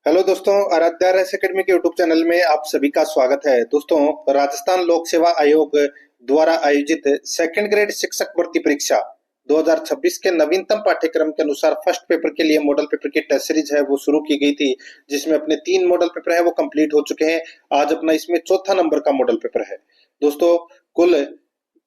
Hello दोस्तों, Aaradhya race academy के YouTube channel में आप सभी का स्वागत है। दोस्तों, राजस्थान लोक सेवा आयोग द्वारा आयोजित सेकंड ग्रेड शिक्षक भर्ती परीक्षा 2026 के नवीनतम पाठ्यक्रम के अनुसार फर्स्ट पेपर के लिए मॉडल पेपर की टेस्ट सीरीज है वो शुरू की गई थी, जिसमें अपने 3 मॉडल पेपर है वो कंप्लीट हो चुके हैं। आज अपना इसमें चौथा नंबर का मॉडल पेपर है। दोस्तों, कुल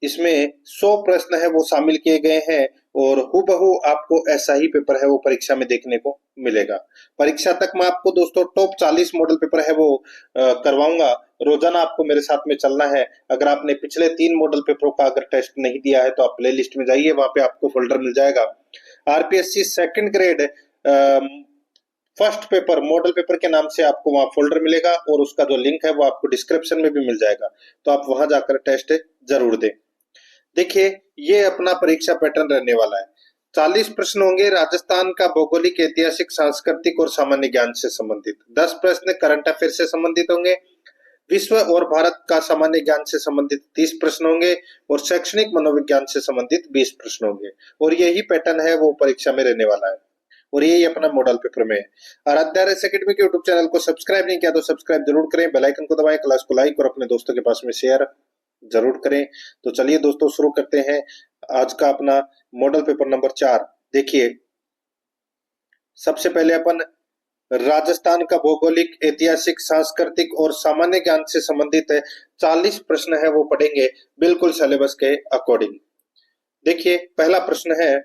इसमें 100 प्रश्न है वो शामिल किए गए हैं और हूबहू आपको ऐसा ही पेपर है वो परीक्षा में देखने को मिलेगा। परीक्षा तक मैं आपको दोस्तों टॉप 40 मॉडल पेपर है वो करवाऊंगा। रोजाना आपको मेरे साथ में चलना है। अगर आपने पिछले 3 मॉडल पेपरों का अगर टेस्ट नहीं दिया है तो आप प्ले लिस्ट में जाइए, वहां पे आपको फोल्डर मिल जाएगा। RPSC second grade first paper model paper के नाम से आपको वहां फोल्डर मिलेगा और उसका जो लिंक है वो आपको डिस्क्रिप्शन में भी मिल जाएगा, तो आप वहां जाकर टेस्ट जरूर दें। देखिए, ये अपना परीक्षा पैटर्न रहने वाला है। 40 प्रश्न होंगे राजस्थान का भौगोलिक, ऐतिहासिक, सांस्कृतिक और सामान्य ज्ञान से संबंधित। 10 प्रश्न करंट अफेयर से संबंधित होंगे। विश्व और भारत का सामान्य ज्ञान से संबंधित 30 प्रश्न होंगे और शैक्षणिक मनोविज्ञान से संबंधित 20 प्रश्न होंगे। और यही पैटर्न है वो परीक्षा में रहने वाला है और यही अपना मॉडल पेपर में है। आराध्या रेस एकेडमी के यूट्यूब चैनल को सब्सक्राइब नहीं किया तो सब्सक्राइब जरूर करें, बेल आइकन को दबाएं, क्लास को लाइक और अपने दोस्तों के पास में शेयर जरूर करें। तो चलिए दोस्तों, शुरू करते हैं आज का अपना मॉडल पेपर नंबर 4। देखिए, सबसे पहले अपन राजस्थान का भौगोलिक, ऐतिहासिक, सांस्कृतिक और सामान्य ज्ञान से संबंधित 40 प्रश्न है वो पढ़ेंगे बिल्कुल सिलेबस के अकॉर्डिंग। देखिए, पहला प्रश्न है,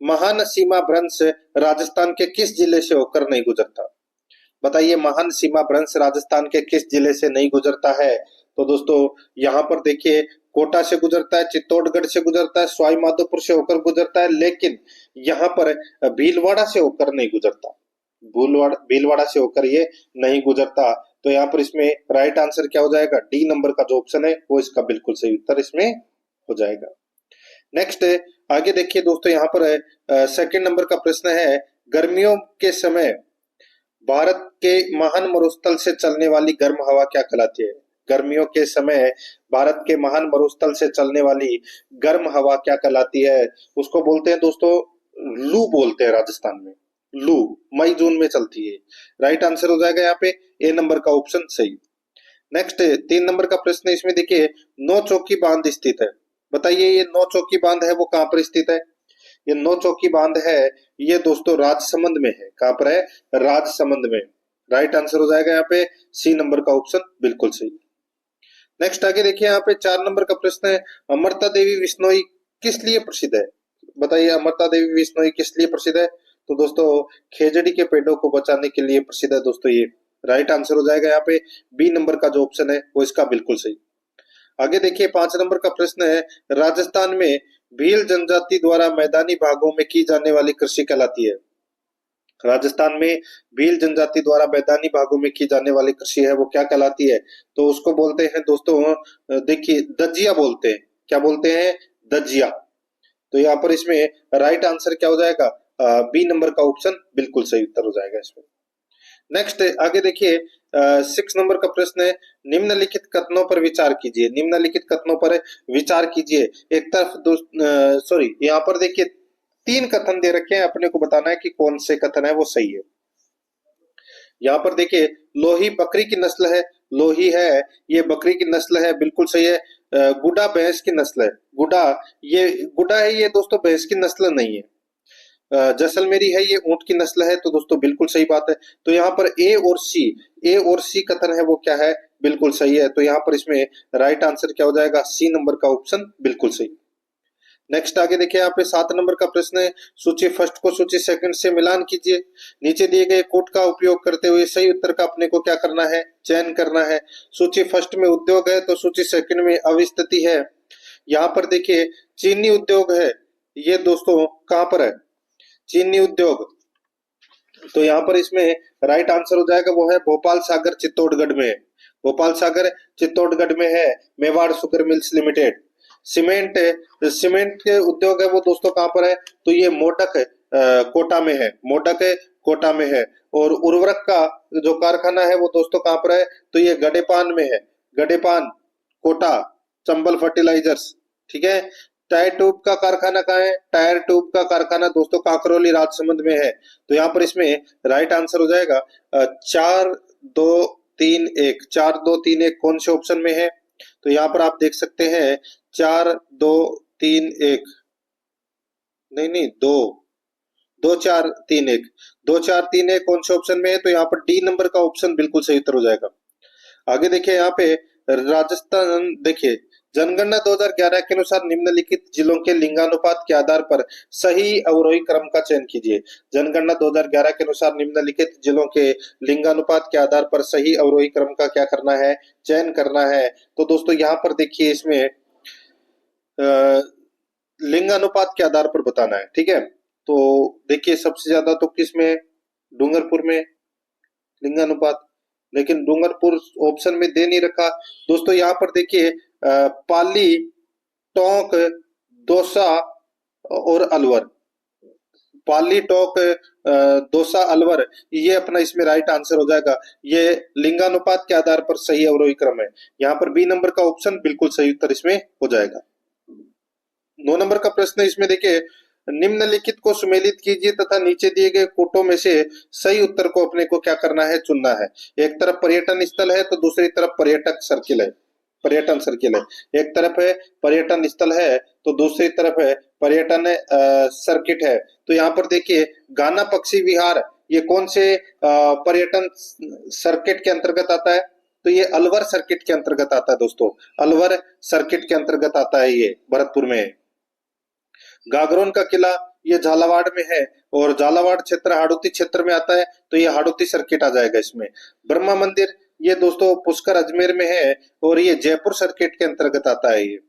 महान सीमा भ्रंश राजस्थान के किस जिले से होकर नहीं गुजरता? बताइए, महान सीमा भ्रंश राजस्थान के किस जिले से नहीं गुजरता है? तो दोस्तों, यहाँ पर देखिए, कोटा से गुजरता है, चित्तौड़गढ़ से गुजरता है, सवाई माधोपुर से होकर गुजरता है, लेकिन यहाँ पर भीलवाड़ा से होकर नहीं गुजरता। भीलवाड़ा से होकर ये नहीं गुजरता। तो यहाँ पर इसमें राइट आंसर क्या हो जाएगा? डी नंबर का जो ऑप्शन है वो इसका बिल्कुल सही उत्तर इसमें हो जाएगा। नेक्स्ट, आगे देखिए दोस्तों, यहाँ पर सेकंड नंबर का प्रश्न है, गर्मियों के समय भारत के महान मरुस्थल से चलने वाली गर्म हवा क्या कहलाती है? गर्मियों के समय भारत के महान मरुस्थल से चलने वाली गर्म हवा क्या कहलाती है? उसको बोलते हैं दोस्तों, लू बोलते हैं राजस्थान में। लू मई जून में चलती है। राइट आंसर हो जाएगा यहाँ पे ए नंबर का ऑप्शन सही। नेक्स्ट, 3 नंबर का प्रश्न, इसमें देखिए, नौ चौकी बांध स्थित है। बताइए, ये नौ चौकी बांध है वो कहाँ पर स्थित है? ये नौ चौकी बांध है ये दोस्तों राजसमंद में है। कहां पर है? राजसमंद में। राइट आंसर हो जाएगा यहाँ पे सी नंबर का ऑप्शन बिल्कुल सही। नेक्स्ट, आगे देखिए, यहाँ पे 4 नंबर का प्रश्न है, अमृता देवी विश्नोई किस लिए प्रसिद्ध है? बताइए, अमृता देवी विश्नोई किस लिए प्रसिद्ध है? तो दोस्तों, खेजड़ी के पेड़ों को बचाने के लिए प्रसिद्ध है दोस्तों ये। राइट आंसर हो जाएगा यहाँ पे बी नंबर का जो ऑप्शन है वो इसका बिल्कुल सही। आगे देखिए, 5 नंबर का प्रश्न है, राजस्थान में भील जनजाति द्वारा मैदानी भागों में की जाने वाली कृषि कहलाती है? राजस्थान में भील जनजाति द्वारा मैदानी भागों में की जाने वाली कृषि है वो क्या कहलाती है? तो उसको बोलते हैं दोस्तों, देखिए, दजिया बोलते हैं। क्या बोलते हैं? दजिया। तो यहाँ पर इसमें राइट आंसर क्या हो जाएगा? बी नंबर का ऑप्शन बिल्कुल सही उत्तर हो जाएगा इसमें। नेक्स्ट, आगे देखिए, 6 नंबर का प्रश्न है, निम्नलिखित कथनों पर विचार कीजिए। निम्नलिखित कथनों पर विचार कीजिए। एक तरफ सॉरी, यहाँ पर देखिए 3 कथन दे रखे हैं, अपने को बताना है कि कौन से कथन है वो सही है। यहाँ पर देखिए, लोही बकरी की नस्ल है। लोही है ये बकरी की नस्ल है, बिल्कुल सही है। गुडा भैंस की नस्ल है। गुडा है ये दोस्तों भैंस की नस्ल नहीं है। जैसलमेरी है ये ऊंट की नस्ल है। तो दोस्तों बिल्कुल सही बात है। तो यहाँ पर ए और सी कथन है वो क्या है? बिल्कुल सही है। तो यहाँ पर इसमें राइट आंसर क्या हो जाएगा? सी नंबर का ऑप्शन बिल्कुल सही। नेक्स्ट, आगे देखिए, यहाँ पे 7 नंबर का प्रश्न है, सूची फर्स्ट को सूची सेकंड से मिलान कीजिए। नीचे दिए गए कोड का उपयोग करते हुए सही उत्तर का अपने को क्या करना है? चयन करना है। सूची फर्स्ट में उद्योग है तो सूची सेकंड में अविस्थिति है। यहाँ पर देखिए, चीनी उद्योग है ये दोस्तों कहाँ पर है? चीनी उद्योग। तो यहाँ पर इसमें राइट आंसर हो जाएगा वो है भोपाल सागर चित्तौड़गढ़ में है। भोपाल सागर चित्तौड़गढ़ में है Mewar sugar mills limited. Cement के उद्योग है वो दोस्तों कहाँ पर है? तो ये मोडक कोटा में है। मोडक कोटा में है। और उर्वरक का जो कारखाना है वो दोस्तों कहाँ पर है? तो ये गडेपान में है। गडेपान कोटा, चंबल फर्टिलाइजर्स। ठीक है। टायर ट्यूब का कारखाना कहाँ है? टायर ट्यूब का कारखाना दोस्तों काकरौली राजसमंद में है। तो यहाँ पर इसमें राइट आंसर हो जाएगा 4 2 3 1। 4 2 3 1 कौन से ऑप्शन में है? तो यहाँ पर आप देख सकते हैं 4 2 3 1, नहीं नहीं, 2 2 4 3 1, 2 4 3 1 कौन से ऑप्शन में है? तो यहाँ पर डी नंबर का ऑप्शन बिल्कुल सही उत्तर हो जाएगा। आगे देखिए यहाँ पे राजस्थान, देखिए जनगणना 2011 के अनुसार निम्नलिखित जिलों के लिंगानुपात के आधार पर सही अवरोही क्रम का चयन कीजिए। जनगणना 2011 के अनुसार निम्नलिखित जिलों के लिंगानुपात के आधार पर सही अवरोही क्रम का क्या करना है? चयन करना है। तो दोस्तों यहाँ पर देखिए इसमें लिंगानुपात के आधार पर बताना है, ठीक है। तो देखिए सबसे ज्यादा तो किस में? डूंगरपुर में लिंगानुपात, लेकिन डूंगरपुर ऑप्शन में दे नहीं रखा। दोस्तों यहाँ पर देखिए पाली, टोंक, दौसा और अलवर, पाली, टोंक, दौसा, अलवर, ये अपना इसमें राइट आंसर हो जाएगा। ये लिंगानुपात के आधार पर सही अवरोही क्रम है। यहाँ पर बी नंबर का ऑप्शन बिल्कुल सही उत्तर इसमें हो जाएगा। 9 नंबर का प्रश्न इसमें देखिए, निम्नलिखित को सुमेलित कीजिए तथा नीचे दिए गए कोटों में से सही उत्तर को अपने को क्या करना है? चुनना है। एक तरफ पर्यटन स्थल है तो दूसरी तरफ पर्यटक सर्किल है, पर्यटन सर्किल है। एक तरफ है पर्यटन स्थल है तो दूसरी तरफ है पर्यटन सर्किट है। तो यहाँ पर देखिए गाना पक्षी विहार, ये कौन से पर्यटन सर्किट के अंतर्गत आता है? तो ये अलवर सर्किट के अंतर्गत आता है दोस्तों, अलवर सर्किट के अंतर्गत आता है, ये भरतपुर में है। गागरोन का किला ये झालावाड़ में है और झालावाड़ क्षेत्र हाड़ौती क्षेत्र में आता है, तो ये हाड़ौती सर्किट आ जाएगा इसमें। ब्रह्मा मंदिर ये दोस्तों पुष्कर अजमेर में है और ये जयपुर सर्किट के अंतर्गत आता है ये।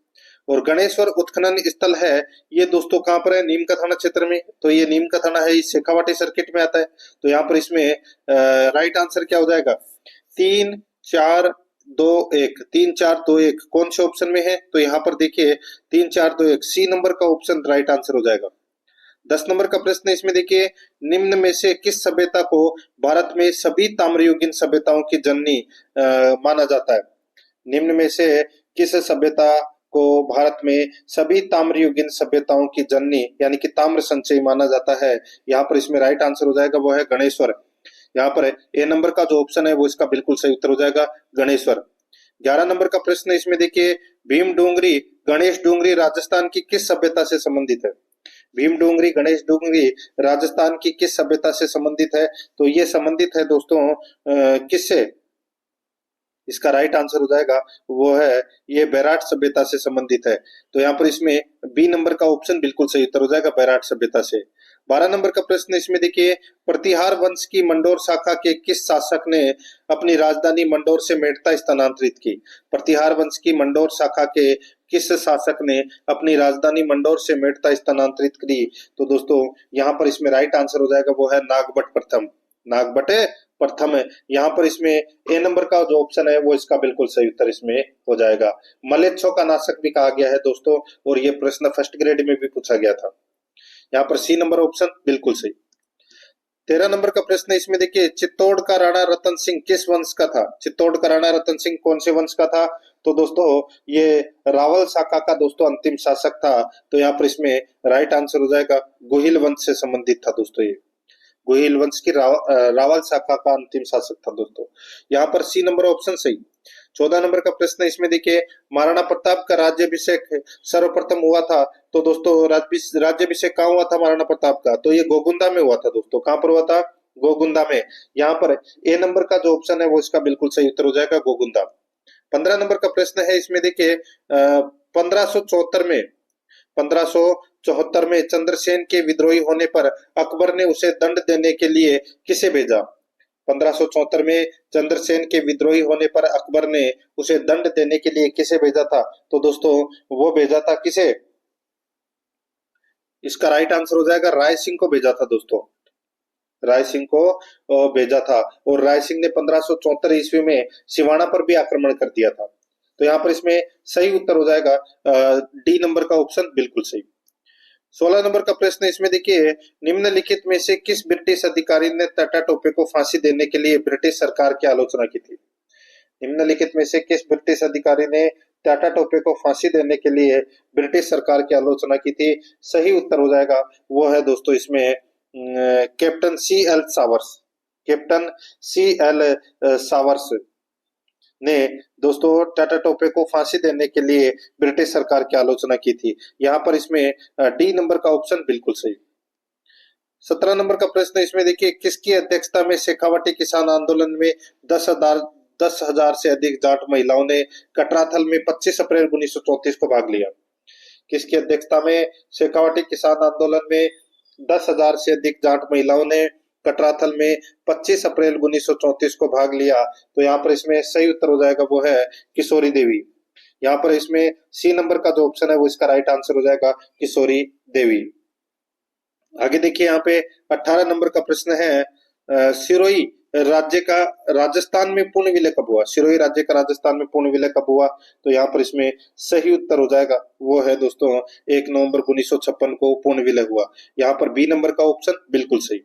और गणेश्वर उत्खनन स्थल है, ये दोस्तों कहाँ पर है? नीम का थाना क्षेत्र में, तो ये नीम का थाना है, इस शेखावाटी सर्किट में आता है। तो यहाँ पर इसमें राइट आंसर क्या हो जाएगा? 3 4 2 1, 3 4 2 1 कौन से ऑप्शन में है? तो यहाँ पर देखिए 3 4 2 1 सी नंबर का ऑप्शन राइट आंसर हो जाएगा। 10 नंबर का प्रश्न इसमें देखिए, निम्न में से किस सभ्यता को भारत में सभी ताम्रयुगीन सभ्यताओं की जननी माना जाता है? निम्न में से किस सभ्यता को भारत में सभी ताम्रयुगीन सभ्यताओं की जननी यानी कि ताम्र संचयी माना जाता है? यहाँ पर इसमें राइट आंसर हो जाएगा वो है गणेश्वर। यहाँ पर ए नंबर का जो ऑप्शन है वो इसका बिल्कुल सही उत्तर हो जाएगा, गणेश्वर। 11 नंबर का प्रश्न इसमें देखिए, भीम डूंगरी गणेश डूंगरी राजस्थान की किस सभ्यता से संबंधित है? भीम डूंगरी गणेश डूंगरी राजस्थान की किस सभ्यता से संबंधित है? तो ये संबंधित है दोस्तों किससे? इसका राइट आंसर हो जाएगा वो है ये बैराट सभ्यता से संबंधित है। तो यहाँ पर इसमें बी नंबर का ऑप्शन बिल्कुल सही उत्तर हो जाएगा, बैराट सभ्यता से। 12 नंबर का प्रश्न इसमें देखिए, प्रतिहार वंश की मंडोर शाखा के किस शासक ने अपनी राजधानी मंडोर से मेड़ता स्थानांतरित की? प्रतिहार वंश की मंडोर शाखा के किस शासक ने अपनी राजधानी मंडोर से मेड़ता स्थानांतरित की? तो दोस्तों यहाँ पर इसमें राइट आंसर हो जाएगा वो है नागभट्ट प्रथम, नागभट्ट प्रथम है। यहाँ पर इसमें ए नंबर का जो ऑप्शन है वो इसका बिल्कुल सही उत्तर इसमें हो जाएगा। मलेच्छों का नाशक भी कहा गया है दोस्तों, और ये प्रश्न फर्स्ट ग्रेड में भी पूछा गया था। यहाँ पर सी नंबर ऑप्शन बिल्कुल सही। 13 नंबर का प्रश्न इसमें देखिए, चित्तौड़ का राणा रतन सिंह किस वंश का था? चित्तौड़ का राणा रतन सिंह कौन से वंश का था? तो दोस्तों ये रावल शाखा का दोस्तों अंतिम शासक था। तो यहाँ पर इसमें राइट आंसर हो जाएगा गोहिल वंश से संबंधित था दोस्तों, ये गोहिल वंश की रावल शाखा का अंतिम शासक था दोस्तों। यहाँ पर सी नंबर ऑप्शन सही। 14 नंबर का प्रश्न इसमें देखिए, महाराणा प्रताप का राज्याभिषेक सर्वप्रथम हुआ था, तो दोस्तों राज्याभिषेक कहाँ हुआ था महाराणा प्रताप का? तो ये गोगुंदा में हुआ था दोस्तों। कहाँ पर हुआ था? गोगुंदा में। यहाँ पर ए नंबर का जो ऑप्शन है वो इसका बिल्कुल सही उत्तर हो जाएगा, गोगुंदा। 15 नंबर का प्रश्न है इसमें देखिए, 1574 में चंद्रसेन के विद्रोही होने पर अकबर ने उसे दंड देने के लिए किसे भेजा? 1574 में चंद्रसेन के विद्रोही होने पर अकबर ने उसे दंड देने के लिए किसे भेजा था? तो दोस्तों वो भेजा था किसे? इसका राइट आंसर हो जाएगा राय सिंह को भेजा था दोस्तों, राय सिंह को भेजा था। और राय सिंह ने 1574 ईस्वी में सिवाना पर भी आक्रमण कर दिया था। तो यहाँ पर इसमें सही उत्तर हो जाएगा डी नंबर का ऑप्शन बिल्कुल सही। 16 नंबर का प्रश्न इसमें देखिए, निम्नलिखित में से किस ब्रिटिश अधिकारी ने टाटा टोपे को फांसी देने के लिए ब्रिटिश सरकार की आलोचना की थी? निम्नलिखित में से किस ब्रिटिश अधिकारी ने टाटा टोपे को फांसी देने के लिए ब्रिटिश सरकार की आलोचना की थी? सही उत्तर हो जाएगा वो है दोस्तों इसमें captain C L Savers. Captain C L Savers ने दोस्तों टाटा टोपे को फांसी देने के लिए ब्रिटिश सरकार की आलोचना की थी। यहाँ पर इसमें डी नंबर का ऑप्शन बिल्कुल सही। 17 नंबर का प्रश्न इसमें देखिए, किसकी अध्यक्षता में शेखावाटी किसान आंदोलन में 10,000 से अधिक जाट महिलाओं ने कटराथल में 25 अप्रैल 1934 को भाग लिया? किसकी अध्यक्षता में शेखावाटी किसान आंदोलन में 10,000 से अधिक जाट महिलाओं ने कटराथल में 25 अप्रैल 1934 को भाग लिया? तो यहाँ पर इसमें सही उत्तर हो जाएगा वो है किशोरी देवी। यहाँ पर इसमें सी नंबर का जो ऑप्शन है वो इसका राइट आंसर हो जाएगा किशोरी देवी। आगे देखिए यहाँ पे 18 नंबर का प्रश्न है, सिरोही राज्य का राजस्थान में पूर्ण विलय कब हुआ? सिरोही राज्य का राजस्थान में पूर्ण विलय कब हुआ? तो यहाँ पर इसमें सही उत्तर हो जाएगा वो है दोस्तों 1 नवंबर 1956 को पूर्ण विलय हुआ। यहाँ पर बी नंबर का ऑप्शन बिल्कुल सही।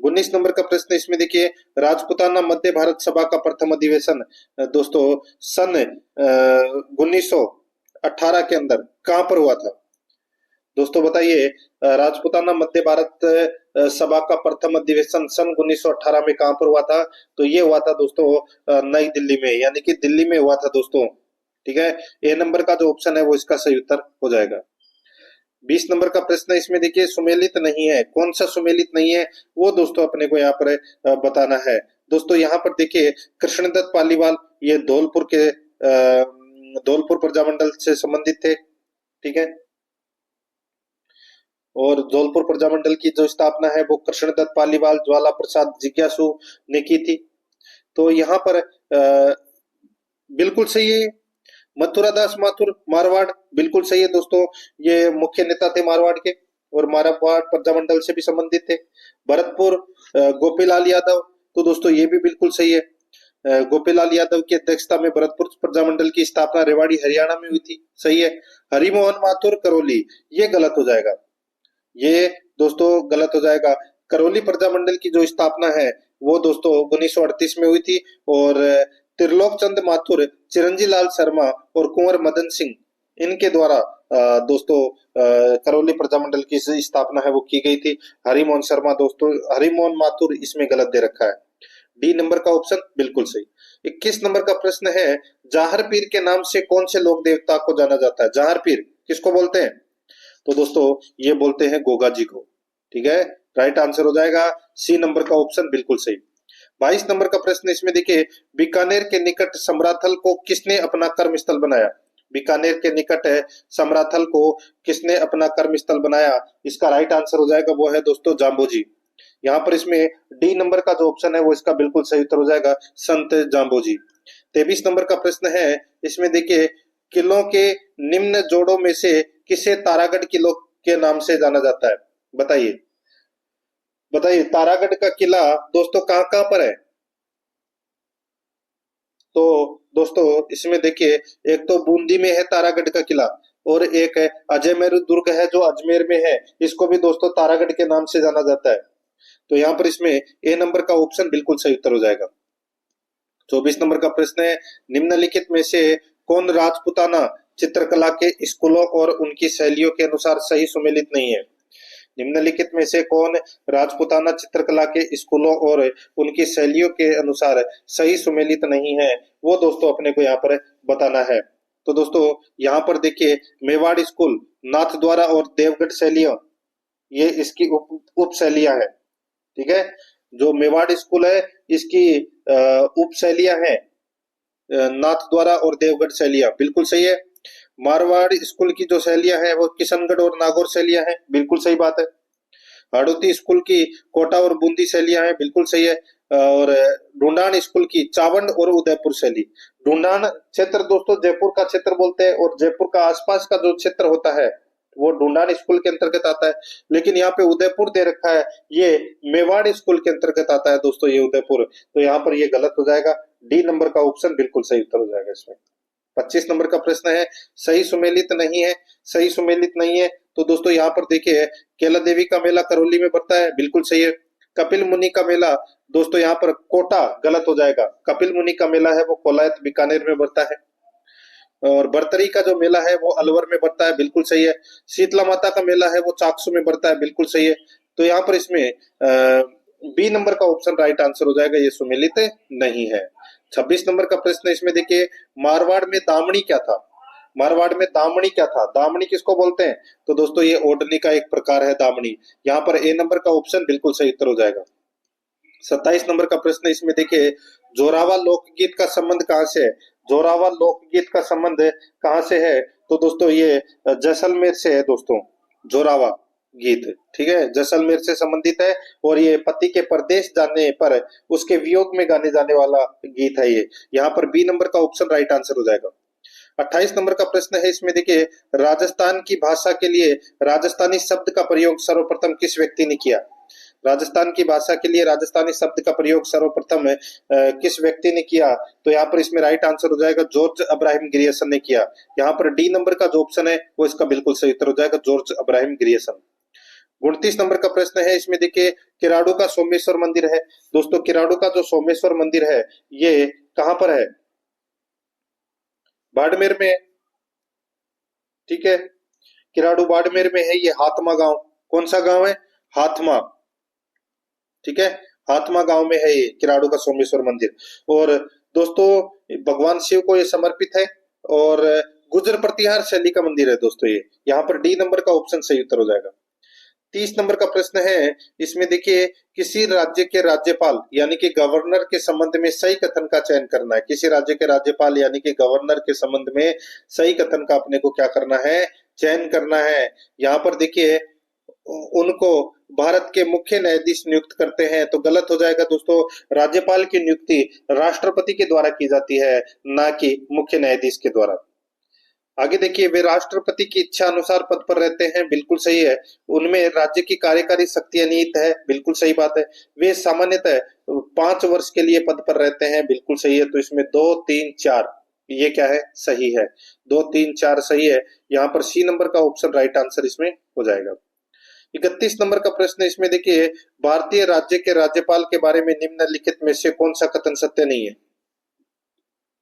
19 नंबर का प्रश्न इसमें देखिए, राजपूताना मध्य भारत सभा का प्रथम अधिवेशन दोस्तों सन 1918 के अंदर कहां पर हुआ था? दोस्तों बताइए, राजपूताना मध्य भारत सभा का प्रथम अधिवेशन सन 1918 में कहां पर हुआ था? तो ये हुआ था दोस्तों नई दिल्ली में, यानी कि दिल्ली में हुआ था दोस्तों। ठीक है, ए नंबर का जो ऑप्शन है वो इसका सही उत्तर हो जाएगा। 20 नंबर का प्रश्न इसमें देखिए, सुमेलित नहीं है, कौन सा सुमेलित नहीं है वो दोस्तों अपने को यहाँ पर बताना है। दोस्तों यहाँ पर देखिए, कृष्णदत्त पालीवाल ये धौलपुर प्रजामंडल से संबंधित थे। ठीक है, और धौलपुर प्रजामंडल की जो स्थापना है वो कृष्णदत्त पालीवाल, ज्वाला प्रसाद जिज्ञासु ने की थी। तो यहाँ पर बिल्कुल सही है। मथुरादास माथुर मारवाड़ बिल्कुल सही है दोस्तों, ये मुख्य नेता थे मारवाड़ के और मारवाड़ प्रजामंडल से भी संबंधित थे। भरतपुर गोपीलाल यादव, तो दोस्तों ये भी बिल्कुल सही है। गोपीलाल यादव की अध्यक्षता में भरतपुर प्रजामंडल की स्थापना रेवाड़ी हरियाणा में हुई थी, सही है। हरिमोहन माथुर करौली, ये गलत हो जाएगा, ये दोस्तों गलत हो जाएगा। करौली प्रजामंडल की जो स्थापना है वो दोस्तों 1938 में हुई थी और त्रिलोक चंद माथुर, चिरंजी लाल शर्मा और कुंवर मदन सिंह इनके द्वारा दोस्तों करौली प्रजामंडल की स्थापना है वो की गई थी। हरिमोहन शर्मा दोस्तों, हरिमोहन माथुर इसमें गलत दे रखा है, डी नंबर का ऑप्शन बिल्कुल सही। 21 नंबर का प्रश्न है, जाहर पीर के नाम से कौन से लोक देवता को जाना जाता है? जाहर पीर किसको बोलते हैं? तो दोस्तों ये बोलते हैं गोगा जी को। ठीक है, राइट आंसर हो जाएगा सी नंबर का ऑप्शन बिल्कुल सही। 22 नंबर का प्रश्न इसमें देखिए, बीकानेर के निकट समराथल को किसने अपना कर्म स्थल बनाया? बीकानेर के निकट है समराथल को किसने अपना कर्म स्थल बनाया? इसका राइट आंसर हो जाएगा वो है दोस्तों जाम्बोजी। यहाँ पर इसमें डी नंबर का जो ऑप्शन है वो इसका बिल्कुल सही उत्तर हो जाएगा संत जाम्बोजी। 23 नंबर का प्रश्न है इसमें देखिए, किलों के निम्न जोड़ों में से किसे तारागढ़ किलो के नाम से जाना जाता है? बताइए बताइए, तारागढ़ का किला दोस्तों कहाँ कहाँ पर है? तो दोस्तों इसमें देखिए, एक तो बूंदी में है तारागढ़ का किला और एक है अजयमेरू दुर्ग है जो अजमेर में है, इसको भी दोस्तों तारागढ़ के नाम से जाना जाता है। तो यहाँ पर इसमें ए नंबर का ऑप्शन बिल्कुल सही उत्तर हो जाएगा। 24 नंबर का प्रश्न है, निम्नलिखित में से कौन राजपूताना चित्रकला के स्कूलों और उनकी शैलियों के अनुसार सही सुमेलित नहीं है? निम्नलिखित में से कौन राजपूताना चित्रकला के स्कूलों और उनकी शैलियों के अनुसार सही सुमेलित नहीं है, वो दोस्तों अपने को यहाँ पर बताना है। तो दोस्तों यहाँ पर देखिए, मेवाड़ स्कूल, नाथद्वारा और देवगढ़ शैलियां, ये इसकी उप शैलियां है। ठीक है, जो मेवाड़ स्कूल है इसकी उप शैलियां है नाथद्वारा और देवगढ़ शैलियां, बिल्कुल सही है। मारवाड़ स्कूल की जो शैलियां हैं वो किशनगढ़ और नागौर शैलियां हैं, बिल्कुल सही बात है। हाड़ौती स्कूल की कोटा और बूंदी शैलियां हैं, बिल्कुल सही है। और ढूंढान स्कूल की चावंड और उदयपुर शैली। ढूंढान क्षेत्र दोस्तों जयपुर का क्षेत्र बोलते हैं और जयपुर का आसपास का जो क्षेत्र होता है वो ढूंढान स्कूल के अंतर्गत आता है, लेकिन यहाँ पे उदयपुर दे रखा है, ये मेवाड़ स्कूल के अंतर्गत आता है दोस्तों ये उदयपुर। तो यहाँ पर ये गलत हो जाएगा, डी नंबर का ऑप्शन बिल्कुल सही उत्तर हो जाएगा इसमें। 25 नंबर का प्रश्न है, सही सुमेलित नहीं है, सही सुमेलित नहीं है। तो दोस्तों यहाँ पर देखिए, केला देवी का मेला करौली में पड़ता है, बिल्कुल सही है। कपिल मुनि का मेला दोस्तों यहाँ पर कोटा, गलत हो जाएगा, कपिल मुनि का मेला है वो कोलायत बीकानेर में पड़ता है। और बरतरी का जो मेला है वो अलवर में पड़ता है, बिल्कुल सही है। शीतला माता का मेला है वो चाकसू में पड़ता है, बिल्कुल सही है। तो यहाँ पर इसमें बी नंबर का ऑप्शन राइट आंसर हो जाएगा, ये सुमेलित नहीं है। 26 नंबर का प्रश्न इसमें देखिए, मारवाड़ में दामनी क्या था? मारवाड़ में दामनी क्या था? दामनी किसको बोलते हैं? तो दोस्तों ये ओढ़नी का एक प्रकार है दामनी। यहाँ पर ए नंबर का ऑप्शन बिल्कुल सही उत्तर हो जाएगा। 27 नंबर का प्रश्न इसमें देखिए, जोरावर लोकगीत का संबंध कहाँ से है? जोरावर लोकगीत का संबंध कहाँ से है? तो दोस्तों ये जैसलमेर से है दोस्तों, जोरावर गीत, ठीक है, जैसलमेर से संबंधित है। और ये पति के परदेश जाने पर उसके वियोग में गाने जाने वाला गीत है ये। यहाँ पर बी नंबर का ऑप्शन राइट आंसर हो जाएगा। 28 नंबर का प्रश्न है इसमें देखिए, राजस्थान की भाषा के लिए राजस्थानी शब्द का प्रयोग सर्वप्रथम किस व्यक्ति ने किया? राजस्थान की भाषा के लिए राजस्थानी शब्द का प्रयोग सर्वप्रथम किस व्यक्ति ने किया? तो यहाँ पर इसमें राइट आंसर हो जाएगा, जॉर्ज अब्राहम ग्रियर्सन ने किया। यहाँ पर डी नंबर का जो ऑप्शन है वो इसका बिल्कुल सही उत्तर हो जाएगा, जॉर्ज अब्राहम ग्रियर्सन। 29 नंबर का प्रश्न है इसमें देखिए, किराड़ू का सोमेश्वर मंदिर है। दोस्तों किराड़ू का जो सोमेश्वर मंदिर है ये कहाँ पर है? बाड़मेर में, ठीक है, किराड़ू बाड़मेर में है। ये हाथमा गांव, कौन सा गांव है? हाथमा, ठीक है, हाथमा गांव में है ये किराड़ू का सोमेश्वर मंदिर। और दोस्तों भगवान शिव को ये समर्पित है और गुर्जर प्रतिहार शैली का मंदिर है दोस्तों ये। यहाँ पर डी नंबर का ऑप्शन सही उत्तर हो जाएगा। 30 नंबर का प्रश्न है इसमें देखिए, किसी राज्य के राज्यपाल यानी कि गवर्नर के संबंध में सही कथन का चयन करना है। किसी राज्य के राज्यपाल यानी कि गवर्नर के संबंध में सही कथन का अपने को क्या करना है? चयन करना है। यहाँ पर देखिए उनको भारत के मुख्य न्यायाधीश नियुक्त करते हैं, तो गलत हो जाएगा दोस्तों। राज्यपाल की नियुक्ति राष्ट्रपति के द्वारा की जाती है, ना कि मुख्य न्यायाधीश के द्वारा। आगे देखिए, वे राष्ट्रपति की इच्छा अनुसार पद पर रहते हैं, बिल्कुल सही है। उनमें राज्य की कार्यकारी शक्तियां निहित है, बिल्कुल सही बात है। वे सामान्यतः 5 वर्ष के लिए पद पर रहते हैं, बिल्कुल सही है। तो इसमें 2, 3, 4 ये क्या है? सही है, 2, 3, 4 सही है। यहाँ पर सी नंबर का ऑप्शन राइट आंसर इसमें हो जाएगा। 31 नंबर का प्रश्न इसमें देखिए, भारतीय राज्य के राज्यपाल के बारे में निम्नलिखित में से कौन सा कथन सत्य नहीं है?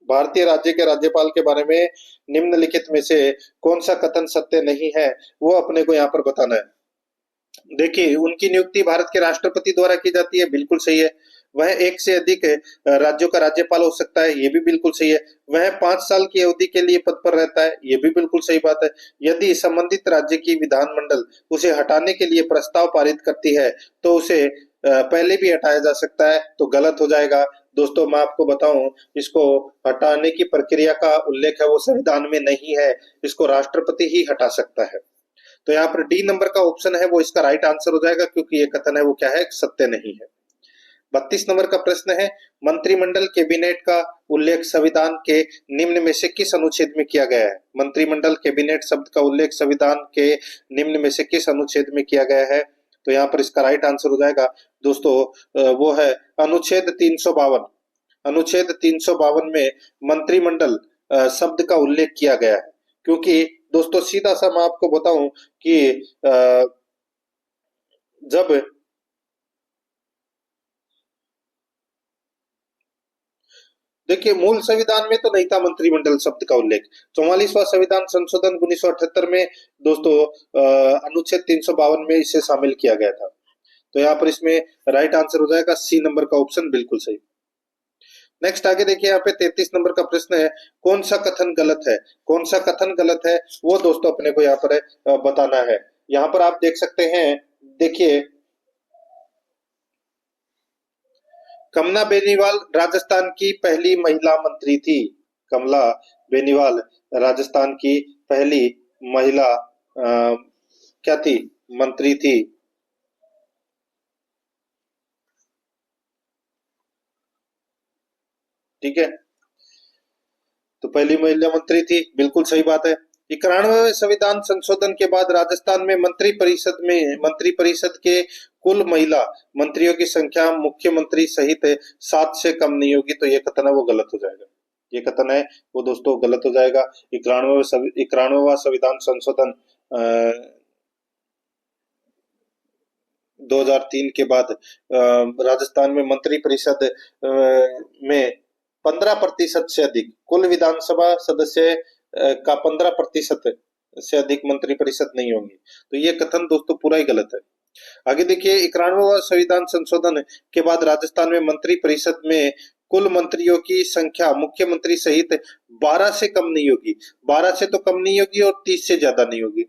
भारतीय राज्य के राज्यपाल के बारे में निम्नलिखित में से कौन सा कथन सत्य नहीं है, वो अपने को यहाँ पर बताना है। देखिए उनकी नियुक्ति भारत के राष्ट्रपति द्वारा की जाती है, बिल्कुल सही है। वह एक से अधिक राज्यों का राज्यपाल हो सकता है, ये भी बिल्कुल सही है। वह 5 साल की अवधि के लिए पद पर रहता है, ये भी बिल्कुल सही बात है। यदि संबंधित राज्य की विधानमंडल उसे हटाने के लिए प्रस्ताव पारित करती है तो उसे पहले भी हटाया जा सकता है, तो गलत हो जाएगा। दोस्तों मैं आपको बताऊं, इसको हटाने की प्रक्रिया का उल्लेख है वो संविधान में नहीं है, इसको राष्ट्रपति ही हटा सकता है। तो यहाँ पर डी नंबर का ऑप्शन है वो इसका राइट आंसर हो जाएगा, क्योंकि ये कथन है वो क्या है? सत्य नहीं है। 32 नंबर का प्रश्न है, मंत्रिमंडल कैबिनेट का उल्लेख संविधान के निम्न में से किस अनुच्छेद में किया गया है? मंत्रिमंडल कैबिनेट शब्द का उल्लेख संविधान के निम्न में से किस अनुच्छेद में किया गया है? तो यहाँ पर इसका राइट आंसर हो जाएगा दोस्तों वो है अनुच्छेद 352। अनुच्छेद 352 में मंत्रिमंडल शब्द का उल्लेख किया गया है। क्योंकि दोस्तों सीधा सा मैं आपको बताऊं कि जब देखिए मूल संविधान में तो नहीं था मंत्रिमंडल शब्द का उल्लेख। 44वां संविधान संशोधन 1978 में दोस्तों अनुच्छेद 352 में इसे शामिल किया गया था। तो यहाँ पर इसमें राइट आंसर हो जाएगा सी नंबर का ऑप्शन, बिल्कुल सही। नेक्स्ट आगे देखिए, यहाँ पे 33 नंबर का प्रश्न है, कौन सा कथन गलत है? कौन सा कथन गलत है वो दोस्तों अपने को यहाँ पर बताना है। यहाँ पर आप देख सकते हैं, देखिए कमला बेनीवाल राजस्थान की पहली महिला मंत्री थी। कमला बेनीवाल राजस्थान की पहली महिला क्या थी? मंत्री थी। ठीक है, तो पहली महिला मंत्री थी, बिल्कुल सही बात है। 91वें संविधान संशोधन के बाद राजस्थान में मंत्री परिषद के कुल महिला मंत्रियों की संख्या मुख्यमंत्री सहित 7 से कम नहीं होगी, तो ये कथन है वो गलत हो जाएगा। ये कथन है वो दोस्तों गलत हो जाएगा। 91वां संविधान संशोधन 2003 के बाद राजस्थान में मंत्री परिषद में 15% से अधिक कुल विधानसभा सदस्य का 15% से अधिक मंत्री परिषद नहीं होगी। तो ये कथन दोस्तों पूरा ही गलत है। आगे देखिए, 91वां संविधान संशोधन के बाद राजस्थान में मंत्री परिषद में कुल मंत्रियों की संख्या मुख्यमंत्री सहित 12 से कम नहीं होगी। 12 से तो कम नहीं होगी और 30 से ज्यादा नहीं होगी।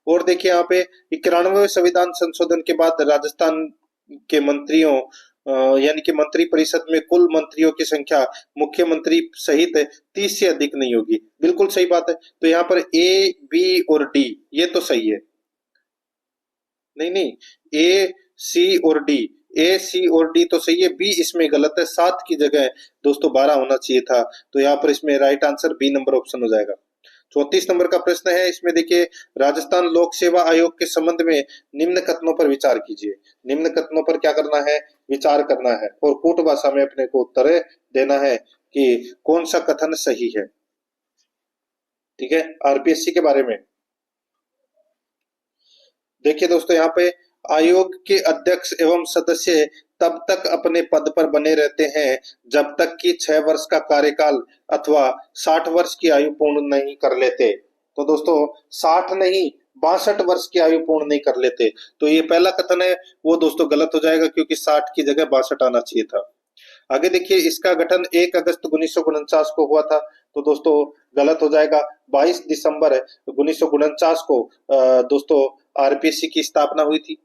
और देखिए यहाँ पे 91वें संविधान संशोधन के बाद राजस्थान के मंत्रियों यानी कि मंत्री परिषद में कुल मंत्रियों की संख्या मुख्यमंत्री सहित 30 से अधिक नहीं होगी। बिल्कुल सही बात है। तो यहाँ पर ए, बी और डी ये तो सही है। नहीं, ए, सी और डी, ए, सी और डी तो सही है, बी इसमें गलत है। 7 की जगह दोस्तों 12 होना चाहिए था। तो यहाँ पर इसमें right answer B number option हो जाएगा। 34 नंबर का प्रश्न है, इसमें देखिए, राजस्थान लोक सेवा आयोग के संबंध में निम्न कथनों पर विचार कीजिए। निम्न कथनों पर क्या करना है? विचार करना है और कूट भाषा में अपने को उत्तर देना है कि कौन सा कथन सही है। ठीक है, आरपीएससी के बारे में देखिए दोस्तों, यहाँ पे आयोग के अध्यक्ष एवं सदस्य तब तक अपने पद पर बने रहते हैं जब तक कि 6 वर्ष का कार्यकाल अथवा 60 वर्ष की आयु पूर्ण नहीं कर लेते। तो दोस्तों 60 नहीं 62 वर्ष की आयु पूर्ण नहीं कर लेते। तो ये पहला कथन है वो दोस्तों गलत हो जाएगा, क्योंकि 60 की जगह 62 आना चाहिए था। आगे देखिए, इसका गठन 1 अगस्त 1949 को हुआ था। तो दोस्तों गलत हो जाएगा। 22 दिसंबर 1949 को दोस्तों आरपीएससी की स्थापना हुई थी।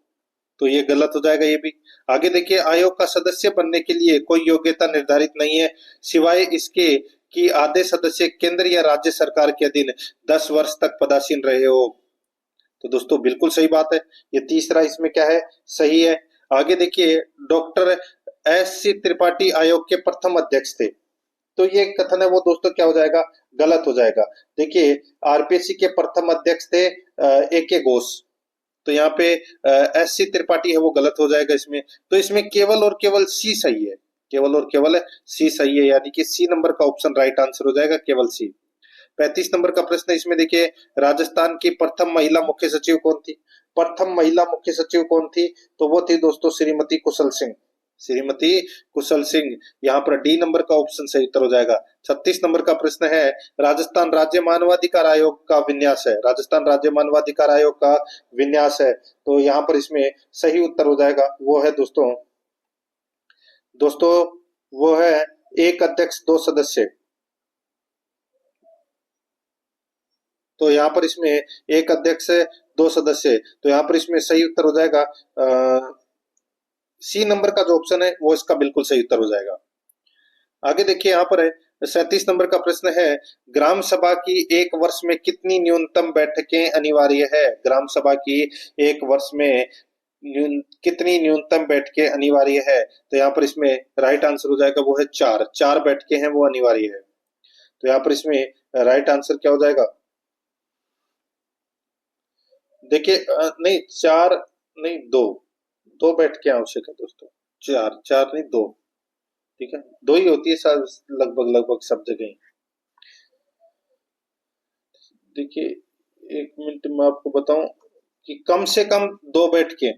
तो ये गलत हो जाएगा ये भी। आगे देखिए, आयोग का सदस्य बनने के लिए कोई योग्यता निर्धारित नहीं है, सिवाय इसके कि आधे सदस्य केंद्र या राज्य सरकार के अधीन 10 वर्ष तक पदासीन रहे हो। तो दोस्तों बिल्कुल सही बात है। ये तीसरा इसमें क्या है? सही है। आगे देखिए, डॉक्टर एस.सी. त्रिपाठी आयोग के प्रथम अध्यक्ष थे। तो ये कथन है वो दोस्तों क्या हो जाएगा? गलत हो जाएगा। देखिए, आरपीएससी के प्रथम अध्यक्ष थे ए.के. घोष। तो यहाँ पे एस.सी. त्रिपाठी है वो गलत हो जाएगा इसमें। तो इसमें केवल और केवल सी सही है, केवल और केवल सी सही है, यानी कि सी नंबर का ऑप्शन राइट आंसर हो जाएगा, केवल सी। 35 नंबर का प्रश्न है, इसमें देखिए, राजस्थान की प्रथम महिला मुख्य सचिव कौन थी? प्रथम महिला मुख्य सचिव कौन थी? तो वो थी दोस्तों श्रीमती कुशल सिंह। श्रीमती कुशल सिंह, यहाँ पर डी नंबर का ऑप्शन सही उत्तर हो जाएगा। 36 नंबर का प्रश्न है, राजस्थान राज्य मानवाधिकार आयोग का विन्यास है। राजस्थान राज्य मानवाधिकार आयोग का विन्यास है। तो यहाँ पर इसमें सही उत्तर हो जाएगा वो है दोस्तों वो है 1 अध्यक्ष 2 सदस्य। तो यहाँ पर इसमें 1 अध्यक्ष 2 सदस्य। तो यहाँ पर इसमें सही उत्तर हो जाएगा सी नंबर का जो ऑप्शन है वो इसका बिल्कुल सही उत्तर हो जाएगा। आगे देखिए, यहाँ पर है 37 नंबर का प्रश्न है, ग्राम सभा की 1 वर्ष में कितनी न्यूनतम बैठकें अनिवार्य है? ग्राम सभा की 1 वर्ष में कितनी न्यूनतम बैठकें अनिवार्य है? तो यहाँ पर इसमें राइट आंसर हो जाएगा वो है 4 बैठकें हैं वो अनिवार्य है। तो यहाँ पर इसमें राइट आंसर क्या हो जाएगा? देखिए नहीं 4 नहीं 2 बैठकें आवश्यक है दोस्तों। 4 नहीं 2, ठीक है, 2 ही होती है लगभग सब जगह। देखिए 1 मिनट में आपको बताऊं कि कम से कम 2 बैठकें,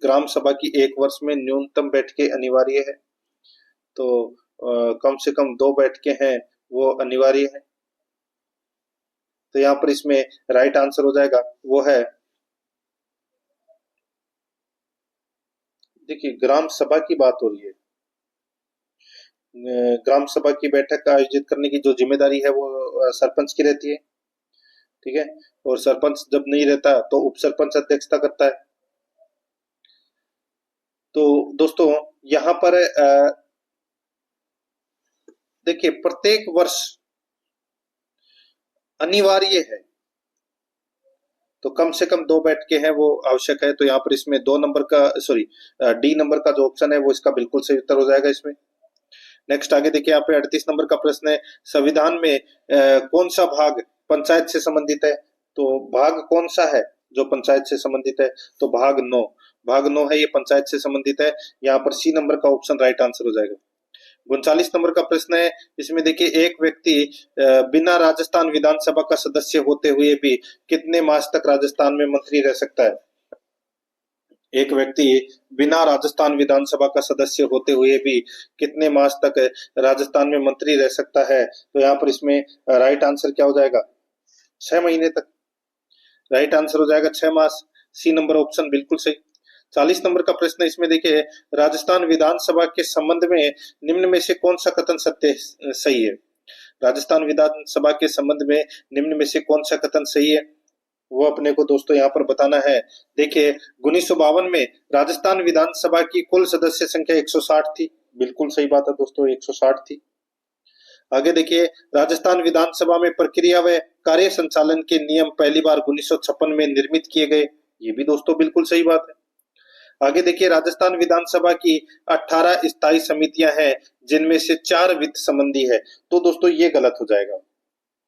ग्राम सभा की 1 वर्ष में न्यूनतम बैठकें अनिवार्य है। तो कम से कम 2 बैठकें हैं वो अनिवार्य है। तो यहाँ पर इसमें राइट आंसर हो जाएगा वो है, देखिए ग्राम सभा की बात हो रही है, ग्राम सभा की बैठक आयोजित करने की जो जिम्मेदारी है वो सरपंच की रहती है। ठीक है, और सरपंच जब नहीं रहता तो उप सरपंच अध्यक्षता करता है। तो दोस्तों यहाँ पर देखिए प्रत्येक वर्ष अनिवार्य है, तो कम से कम 2 बैठकें हैं वो आवश्यक है। तो यहाँ पर इसमें 2 नंबर का डी नंबर का जो ऑप्शन है वो इसका बिल्कुल सही उत्तर हो जाएगा इसमें। नेक्स्ट आगे देखिए, यहाँ पे 38 नंबर का प्रश्न है, संविधान में कौन सा भाग पंचायत से संबंधित है? तो भाग कौन सा है जो पंचायत से संबंधित है? तो भाग 9 है, ये पंचायत से संबंधित है। यहाँ पर सी नंबर का ऑप्शन राइट आंसर हो जाएगा। 39 नंबर का प्रश्न है, इसमें देखिए, एक व्यक्ति बिना राजस्थान विधानसभा का सदस्य होते हुए भी कितने मास तक राजस्थान में मंत्री रह सकता है? एक व्यक्ति बिना राजस्थान विधानसभा का सदस्य होते हुए भी कितने मास तक राजस्थान में मंत्री रह सकता है? तो यहाँ पर इसमें राइट आंसर क्या हो जाएगा? 6 महीने तक। राइट आंसर हो जाएगा 6 मास। सी नंबर ऑप्शन बिल्कुल सही। 40 नंबर का प्रश्न इसमें देखिए, राजस्थान विधानसभा के संबंध में निम्न में से कौन सा कथन सत्य सही है? राजस्थान विधानसभा के संबंध में निम्न में से कौन सा कथन सही है, वो अपने को दोस्तों यहाँ पर बताना है। देखिए, 1952 में राजस्थान विधानसभा की कुल सदस्य संख्या 160 थी। बिल्कुल सही बात है दोस्तों, 160 थी। आगे देखिए, राजस्थान विधानसभा में प्रक्रिया व कार्य संचालन के नियम पहली बार 1956 में निर्मित किए गए। ये भी दोस्तों बिल्कुल सही बात है। आगे देखिए, राजस्थान विधानसभा की 18 स्थायी समितियां हैं, जिनमें से 4 वित्त संबंधी है। तो दोस्तों ये गलत हो जाएगा,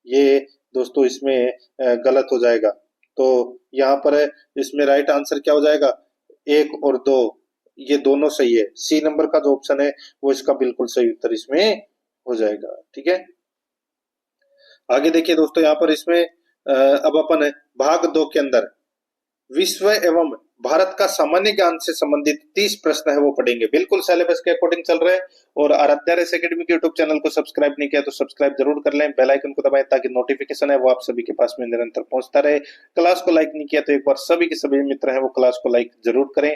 ये दोस्तों इसमें गलत हो जाएगा। तो यहाँ पर इसमें राइट आंसर क्या हो जाएगा? 1 और 2, ये दोनों सही है। सी नंबर का जो ऑप्शन है वो इसका बिल्कुल सही उत्तर इसमें हो जाएगा। ठीक है, आगे देखिए दोस्तों, यहाँ पर इसमें अब अपन भाग 2 के अंदर विश्व एवं भारत का सामान्य ज्ञान से संबंधित 30 प्रश्न है वो पढ़ेंगे। बिल्कुल सिलेबस के अकॉर्डिंग चल रहे हैं। और आराध्या रेस एकेडमी के यूट्यूब चैनल को सब्सक्राइब नहीं किया तो सब्सक्राइब जरूर कर लें, बेल आइकन को दबाएं ताकि नोटिफिकेशन है वो आप सभी के पास में निरंतर पहुंचता रहे। क्लास को लाइक नहीं किया तो एक बार सभी के सभी मित्र हैं वो क्लास को लाइक जरूर करें।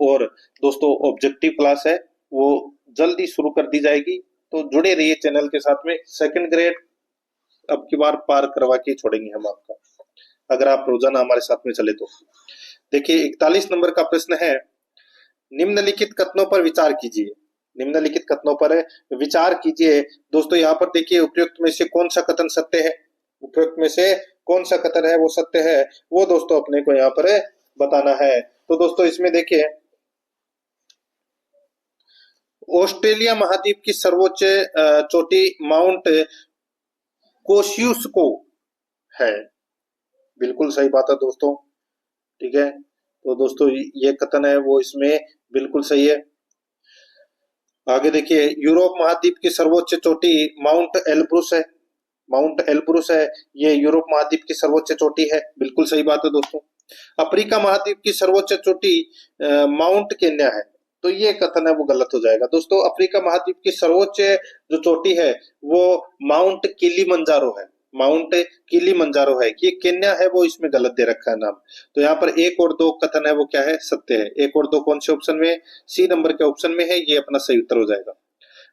और दोस्तों, ऑब्जेक्टिव क्लास है वो जल्दी शुरू कर दी जाएगी, तो जुड़े रहिए चैनल के साथ में। 2nd ग्रेड अब की बार पार करवा के छोड़ेंगे हम आपका, अगर आप रोजाना हमारे साथ में चले तो। देखिए, 41 नंबर का प्रश्न है, निम्नलिखित कथनों पर विचार कीजिए। निम्नलिखित कथनों पर विचार कीजिए। दोस्तों यहाँ पर देखिए, उपयुक्त में से कौन सा कथन सत्य है? उपयुक्त में से कौन सा कथन है वो सत्य है, वो दोस्तों अपने को यहाँ पर बताना है। तो दोस्तों इसमें देखिए, ऑस्ट्रेलिया महाद्वीप की सर्वोच्च चोटी माउंट कोशियुस्को है। बिल्कुल सही बात है दोस्तों। ठीक है, तो दोस्तों ये कथन है वो इसमें बिल्कुल सही है। आगे देखिए, यूरोप महाद्वीप की सर्वोच्च चोटी माउंट एलब्रुस है। माउंट एलब्रुस है, ये यूरोप महाद्वीप की सर्वोच्च चोटी है। बिल्कुल सही बात है दोस्तों। अफ्रीका महाद्वीप की सर्वोच्च चोटी माउंट केन्या है। तो ये कथन है वो गलत हो जाएगा दोस्तों। अफ्रीका महाद्वीप की सर्वोच्च जो चोटी है वो माउंट किलिमंजारो है। माउंट किलिमंजारो है, ये केन्या है वो इसमें गलत दे रखा है नाम। तो यहाँ पर 1 और 2 कथन है वो क्या है? सत्य है। 1 और 2 कौन से ऑप्शन में? सी नंबर के ऑप्शन में है, ये अपना सही उत्तर हो जाएगा।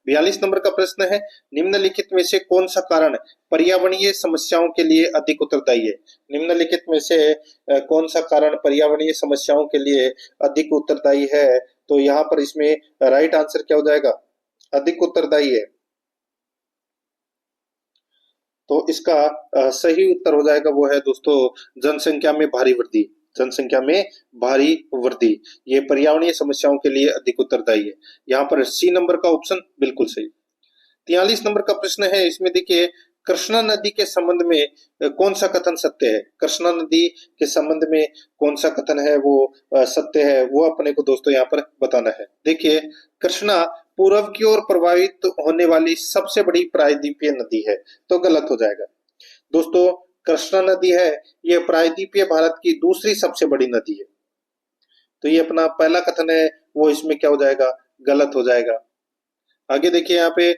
42 नंबर का प्रश्न है, निम्नलिखित में से कौन सा कारण पर्यावरणीय समस्याओं के लिए अधिक उत्तरदायी है? निम्नलिखित में से कौन सा कारण पर्यावरणीय समस्याओं के लिए अधिक उत्तरदायी है? तो यहाँ पर इसमें राइट आंसर क्या हो जाएगा? अधिक उत्तरदायी है। तो इसका सही उत्तर हो जाएगा वो है दोस्तों जनसंख्या में भारी वृद्धि। जनसंख्या में भारी वृद्धि ये पर्यावरणीय समस्याओं के लिए अधिक उत्तरदायी है। यहाँ पर सी नंबर का ऑप्शन बिल्कुल सही। 43 नंबर का प्रश्न है, इसमें देखिए, कृष्णा नदी के संबंध में कौन सा कथन सत्य है? कृष्णा नदी के संबंध में कौन सा कथन है वो सत्य है, वो अपने को दोस्तों यहाँ पर बताना है। देखिए, कृष्णा पूर्व की ओर प्रवाहित होने वाली सबसे बड़ी प्रायद्वीपीय नदी है। तो गलत हो जाएगा दोस्तों। कृष्णा नदी है ये प्रायद्वीपीय भारत की दूसरी सबसे बड़ी नदी है। तो ये अपना पहला कथन है वो इसमें क्या हो जाएगा? गलत हो जाएगा। आगे देखिए, यहाँ पे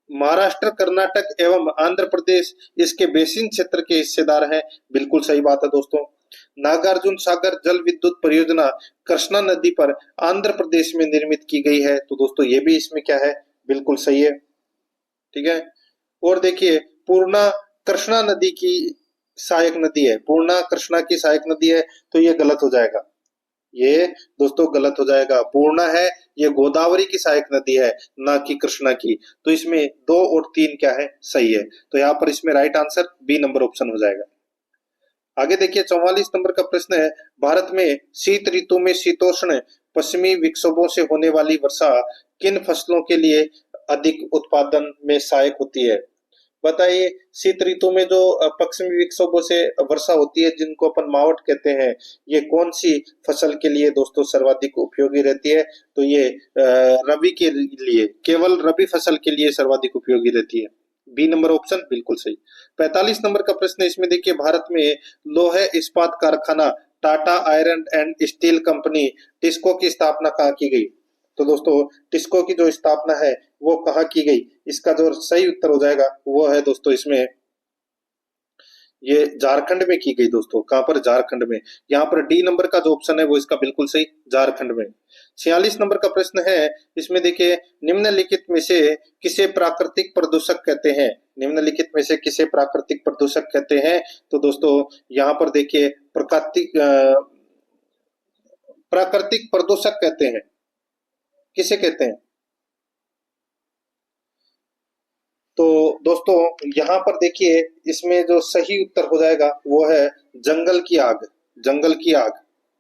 महाराष्ट्र, कर्नाटक एवं आंध्र प्रदेश इसके बेसिन क्षेत्र के हिस्सेदार हैं। बिल्कुल सही बात है दोस्तों। नागार्जुन सागर जल विद्युत परियोजना कृष्णा नदी पर आंध्र प्रदेश में निर्मित की गई है। तो दोस्तों ये भी इसमें क्या है? बिल्कुल सही है। ठीक है, और देखिए, पूर्णा कृष्णा नदी की सहायक नदी है। पूर्णा कृष्णा की सहायक नदी है, तो ये गलत हो जाएगा। ये दोस्तों गलत हो जाएगा। पूर्णा है ये गोदावरी की सहायक नदी है, ना कि कृष्णा की। तो इसमें 2 और 3 क्या है? सही है। तो यहाँ पर इसमें right answer B number option हो जाएगा। आगे देखिए, 44 नंबर का प्रश्न है, भारत में शीत ऋतु में शीतोष्ण पश्चिमी विक्षोभों से होने वाली वर्षा किन फसलों के लिए अधिक उत्पादन में सहायक होती है? बताइए, शीत ऋतु में जो पश्चिमी विक्षोभों से वर्षा होती है जिनको अपन मावठ कहते हैं, ये कौन सी फसल के लिए दोस्तों सर्वाधिक उपयोगी रहती है? तो ये रबी के लिए, केवल रबी फसल के लिए सर्वाधिक उपयोगी रहती है। बी नंबर ऑप्शन बिल्कुल सही। 45 नंबर का प्रश्न है, इसमें देखिए, भारत में लोहे इस्पात कारखाना Tata iron and steel company TISCO की स्थापना कहाँ की गई? तो दोस्तों टिस्को की जो स्थापना है वो कहाँ की गई? इसका जो सही उत्तर हो जाएगा वो है दोस्तों इसमें ये झारखंड में की गई दोस्तों। कहां पर? झारखंड में। यहाँ पर डी नंबर का जो ऑप्शन है वो इसका बिल्कुल सही, झारखंड में। 46 नंबर का प्रश्न है, इसमें देखिए निम्नलिखित में से किसे प्राकृतिक प्रदूषक कहते हैं? निम्नलिखित में से किसे प्राकृतिक प्रदूषक कहते हैं? तो दोस्तों यहाँ पर देखिए प्राकृतिक प्रदूषक कहते हैं, किसे कहते हैं? तो दोस्तों यहाँ पर देखिए इसमें जो सही उत्तर हो जाएगा वो है जंगल की आग। जंगल की आग,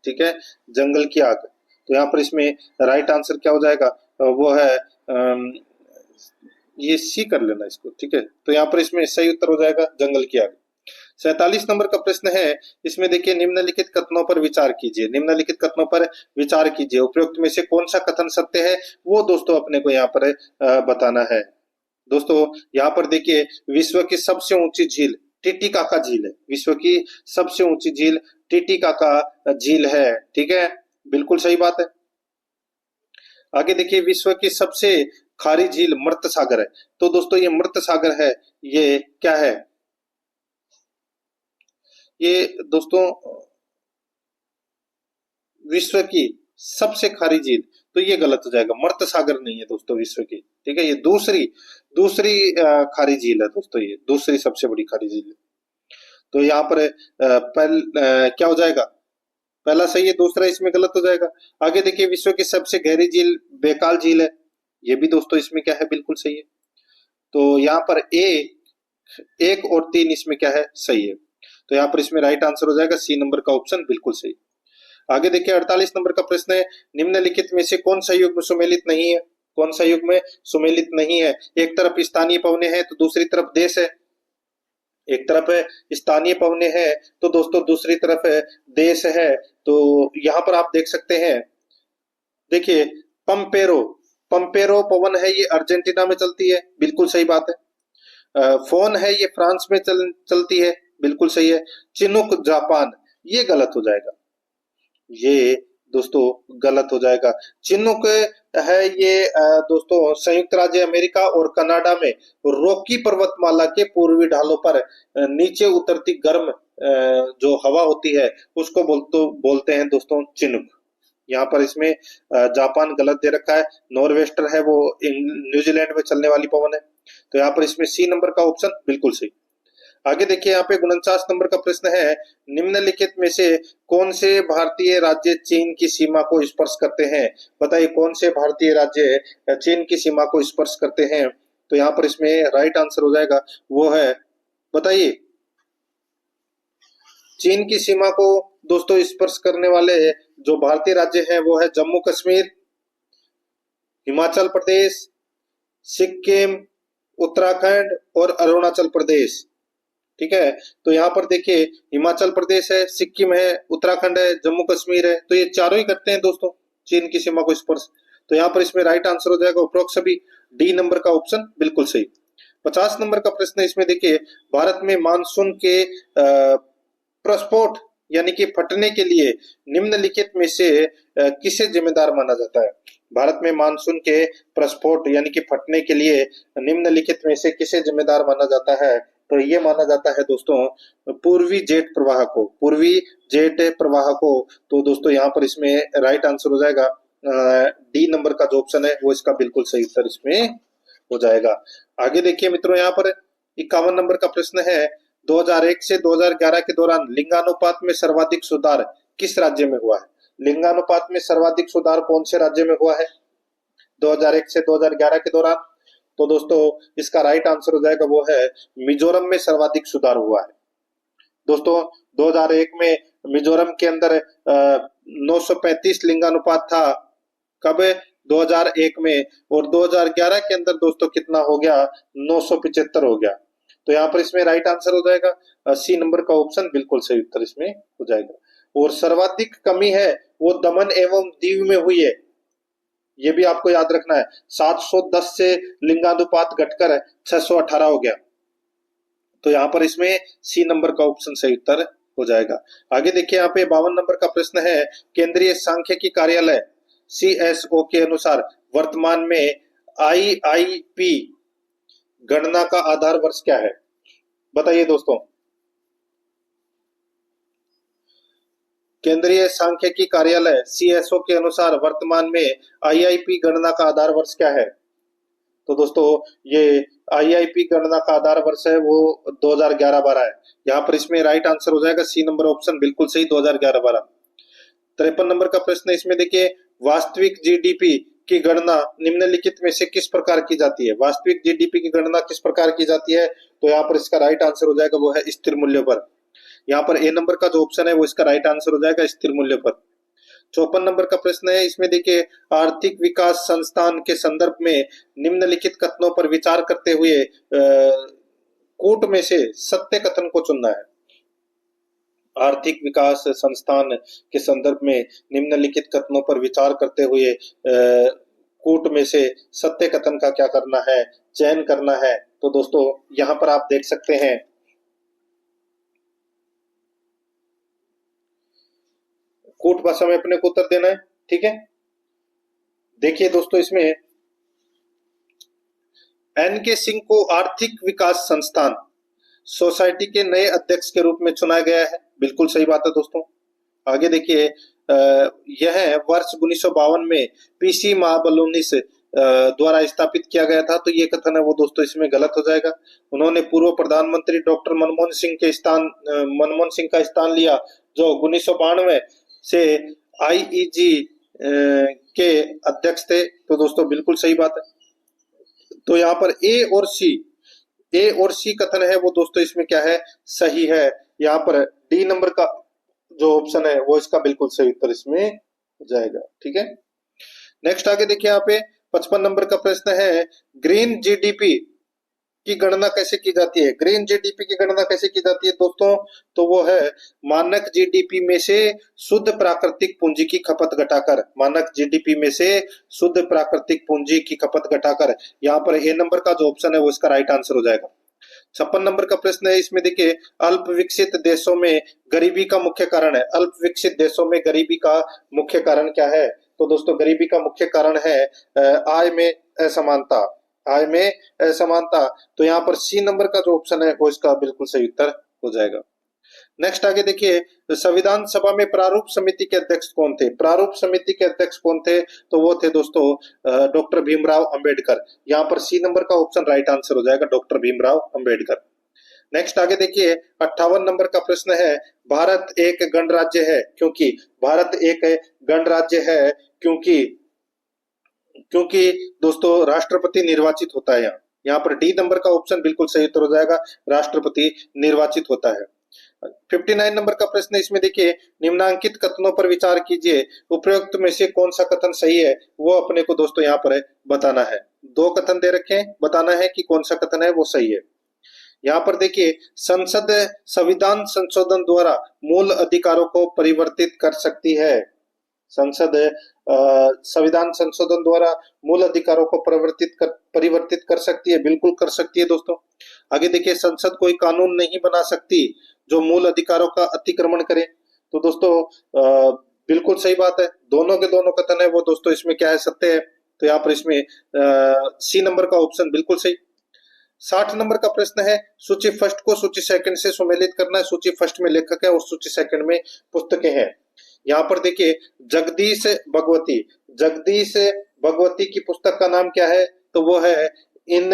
ठीक है, जंगल की आग। तो यहाँ पर इसमें राइट आंसर क्या हो जाएगा? वो है ये सी कर लेना इसको, ठीक है। तो यहाँ पर इसमें सही उत्तर हो जाएगा जंगल की आग। 47 नंबर का प्रश्न है, इसमें देखिए निम्नलिखित कथनों पर विचार कीजिए। निम्नलिखित कथनों पर विचार कीजिए, उपरोक्त में से कौन सा कथन सत्य है वो दोस्तों अपने को यहाँ पर बताना है। दोस्तों यहाँ पर देखिए विश्व की सबसे ऊंची झील टिटिकाका झील है। विश्व की सबसे ऊंची झील टिटिकाका झील है, ठीक है, बिल्कुल सही बात है। आगे देखिए विश्व की सबसे खारी झील मृत सागर है। तो दोस्तों ये मृत सागर है, ये क्या है? ये दोस्तों विश्व की सबसे खारी झील, तो ये गलत हो जाएगा, मृत सागर नहीं है दोस्तों विश्व की, ठीक है। ये दूसरी दूसरी खारी झील है दोस्तों, ये दूसरी सबसे बड़ी खारी झील है। तो यहाँ पर क्या हो जाएगा? पहला सही है, दूसरा इसमें गलत हो जाएगा। आगे देखिए विश्व की सबसे गहरी झील बेकाल झील है, ये भी दोस्तों इसमें क्या है? बिल्कुल सही है। तो यहाँ पर एक और 3 इसमें क्या है? सही है। तो यहाँ पर इसमें राइट आंसर हो जाएगा सी नंबर का ऑप्शन, बिल्कुल सही। आगे देखिए 48 नंबर का प्रश्न है, निम्नलिखित में से कौन सा युग्म सुमेलित नहीं है? कौन सा युग्म सुमेलित नहीं है? एक तरफ स्थानीय पवने हैं तो दूसरी तरफ देश है। एक तरफ स्थानीय पवने हैं तो दोस्तों दूसरी तरफ देश है। तो यहाँ पर आप देख सकते हैं, देखिए पंपेरो पंपेरो पवन है, ये अर्जेंटीना में चलती है, बिल्कुल सही बात है। फोन है, ये फ्रांस में चलती है, बिल्कुल सही है। चिनुक जापान, ये गलत हो जाएगा, ये दोस्तों गलत हो जाएगा। चिनुक है ये दोस्तों संयुक्त राज्य अमेरिका और कनाडा में रॉकी पर्वतमाला के पूर्वी ढालों पर नीचे उतरती गर्म जो हवा होती है उसको बोलते हैं दोस्तों चिनुक। यहाँ पर इसमें जापान गलत दे रखा है, नॉर्वेस्टर है वो न्यूजीलैंड में चलने वाली पवन है। तो यहाँ पर इसमें सी नंबर का ऑप्शन बिल्कुल सही। आगे देखिए यहाँ पे 49 नंबर का प्रश्न है, निम्नलिखित में से कौन से भारतीय राज्य चीन की सीमा को स्पर्श करते हैं? बताइए कौन से भारतीय राज्य चीन की सीमा को स्पर्श करते हैं? तो यहाँ पर इसमें राइट आंसर हो जाएगा वो है, बताइए, चीन की सीमा को दोस्तों स्पर्श करने वाले जो भारतीय राज्य हैं वो है जम्मू कश्मीर, हिमाचल प्रदेश, सिक्किम, उत्तराखंड और अरुणाचल प्रदेश, ठीक है। तो यहाँ पर देखिए हिमाचल प्रदेश है, सिक्किम है, उत्तराखंड है, जम्मू कश्मीर है, तो ये चारों ही करते हैं दोस्तों चीन की सीमा को स्पर्श। तो यहाँ पर इसमें राइट आंसर हो जाएगा उपरोक्त सभी, डी नंबर का ऑप्शन बिल्कुल सही। 50 नंबर का प्रश्न है, इसमें देखिए भारत में मानसून के प्रस्फोट यानी कि फटने के लिए निम्नलिखित में से किसे जिम्मेदार माना जाता है? भारत में मानसून के प्रस्फोट यानी कि फटने के लिए निम्नलिखित में से किसे जिम्मेदार माना जाता है? तो ये माना जाता है दोस्तों पूर्वी जेट प्रवाह को, पूर्वी जेट प्रवाह को। तो दोस्तों यहाँ पर इसमें राइट आंसर हो जाएगा डी नंबर का जो ऑप्शन है वो इसका बिल्कुल सही उत्तर इसमें हो जाएगा। आगे देखिए मित्रों यहाँ पर 51 नंबर का प्रश्न है, 2001 से 2011 के दौरान लिंगानुपात में सर्वाधिक सुधार किस राज्य में हुआ है? लिंगानुपात में सर्वाधिक सुधार कौन से राज्य में हुआ है 2001 से 2011 के दौरान? तो दोस्तों इसका राइट आंसर हो जाएगा वो है मिजोरम में सर्वाधिक सुधार हुआ है। दोस्तों 2001 में मिजोरम के अंदर 935 लिंगानुपात था, कब? 2001 में। और 2011 के अंदर दोस्तों कितना हो गया? 975 हो गया। तो यहाँ पर इसमें राइट आंसर हो जाएगा सी नंबर का ऑप्शन बिल्कुल सही उत्तर इसमें हो जाएगा। और सर्वाधिक कमी है वो दमन एवं दीव में हुई है, ये भी आपको याद रखना है। 710 से लिंगानुपात घटकर 618 हो गया। तो यहाँ पर इसमें सी नंबर का ऑप्शन सही उत्तर हो जाएगा। आगे देखिए यहाँ पे 52 नंबर का प्रश्न है, केंद्रीय सांख्यिकी कार्यालय CSO के अनुसार वर्तमान में IIP गणना का आधार वर्ष क्या है? बताइए दोस्तों। केंद्रीय सांख्यिकी कार्यालय CSO के अनुसार वर्तमान में IIP गणना का आधार वर्ष क्या है? तो दोस्तों ये IIP गणना का आधार वर्ष है वो 2011-12 है। यहाँ पर इसमें राइट आंसर हो जाएगा सी नंबर ऑप्शन, बिल्कुल सही, 2011-12। 53 नंबर का प्रश्न है, इसमें देखिए वास्तविक GDP की गणना निम्नलिखित में से किस प्रकार की जाती है? वास्तविक GDP की गणना किस प्रकार की जाती है? तो यहाँ पर इसका राइट आंसर हो जाएगा वो है स्थिर मूल्य पर। यहाँ पर ए नंबर का जो ऑप्शन है वो इसका राइट आंसर हो जाएगा स्थिर मूल्य पर। 54 नंबर का प्रश्न है, इसमें देखिए आर्थिक विकास संस्थान के संदर्भ में निम्नलिखित कथनों पर विचार करते हुए कूट में से सत्य कथन को चुनना है। आर्थिक विकास संस्थान के संदर्भ में निम्नलिखित कथनों पर विचार करते हुए कूट में से सत्य कथन का क्या करना है, चयन करना है। तो दोस्तों यहाँ पर आप देख सकते हैं कूट भाषा में अपने को उत्तर देना है, ठीक है। देखिए दोस्तों इसमें NK सिंह को आर्थिक विकास संस्थान सोसाइटी के नए अध्यक्ष के रूप में चुना गया है, बिल्कुल सही बात है दोस्तों। आगे देखिए यह वर्ष 1952 में PC महाबलोनिस द्वारा स्थापित किया गया था, तो ये कथन है वो दोस्तों इसमें गलत हो जाएगा। उन्होंने पूर्व प्रधानमंत्री डॉक्टर मनमोहन सिंह का स्थान लिया, जो 1992 से IEG के अध्यक्ष थे। तो दोस्तों बिल्कुल सही बात है। तो यहाँ पर ए और सी कथन है वो दोस्तों इसमें क्या है, सही है। यहाँ पर डी नंबर का जो ऑप्शन है वो इसका बिल्कुल सही उत्तर इसमें हो जाएगा, ठीक है। नेक्स्ट आगे देखिए यहाँ पे 55 नंबर का प्रश्न है, ग्रीन GDP की गणना कैसे की जाती है? ग्रीन GDP की गणना कैसे की जाती है दोस्तों? तो वो है मानक GDP में से शुद्ध प्राकृतिक पूंजी की खपत घटाकर, मानक GDP में से शुद्ध प्राकृतिक पूंजी की खपत घटाकर। यहाँ पर ए नंबर का जो ऑप्शन है वो इसका राइट आंसर हो जाएगा। 56 नंबर का प्रश्न है, इसमें देखिए अल्प विकसित देशों में गरीबी का मुख्य कारण है। अल्प विकसित देशों में गरीबी का मुख्य कारण क्या है? तो दोस्तों गरीबी का मुख्य कारण है आय में असमानता, आय में असमानता। तो यहाँ पर सी नंबर का जो ऑप्शन है वो इसका बिल्कुल सही उत्तर हो जाएगा। नेक्स्ट आगे देखिए संविधान सभा में प्रारूप समिति के अध्यक्ष कौन थे? प्रारूप समिति के अध्यक्ष कौन थे? तो वो थे दोस्तों डॉक्टर भीमराव अंबेडकर। यहाँ पर सी नंबर का ऑप्शन राइट आंसर हो जाएगा, डॉक्टर भीमराव अंबेडकर। नेक्स्ट आगे देखिए 58 नंबर का प्रश्न है, भारत एक गणराज्य है क्योंकि, भारत एक गणराज्य है क्योंकि दोस्तों राष्ट्रपति निर्वाचित होता है। यहाँ पर डी नंबर का ऑप्शन बिल्कुल सही उत्तर हो जाएगा, राष्ट्रपति निर्वाचित होता है। 59 नंबर का प्रश्न है, इसमें देखिए निम्नांकित कथनों पर विचार कीजिए, उपरोक्त में से कौन सा कथन सही है वो अपने को दोस्तों यहाँ पर बताना है। दो कथन दे रखे हैं, बताना है कि कौन सा कथन है वो सही है। यहाँ पर देखिए संसद संविधान संशोधन द्वारा मूल अधिकारों को परिवर्तित कर सकती है। संसद संविधान संशोधन द्वारा मूल अधिकारों को परिवर्तित कर सकती है, बिल्कुल कर सकती है दोस्तों। आगे देखिए संसद कोई कानून नहीं बना सकती जो मूल अधिकारों का अतिक्रमण करे। तो दोस्तों बिल्कुल सही बात है, दोनों के दोनों कथन है वो दोस्तों इसमें क्या है, सत्य है। तो यहाँ पर इसमें सी नंबर का ऑप्शन बिल्कुल सही। 60 नंबर का प्रश्न है, सूची फर्स्ट को सूची सेकंड से सुमेलित करना है। सूची फर्स्ट में लेखक है और सूची सेकंड में पुस्तकें हैं। यहाँ पर देखिए जगदीश भगवती की पुस्तक का नाम क्या है? तो वो है in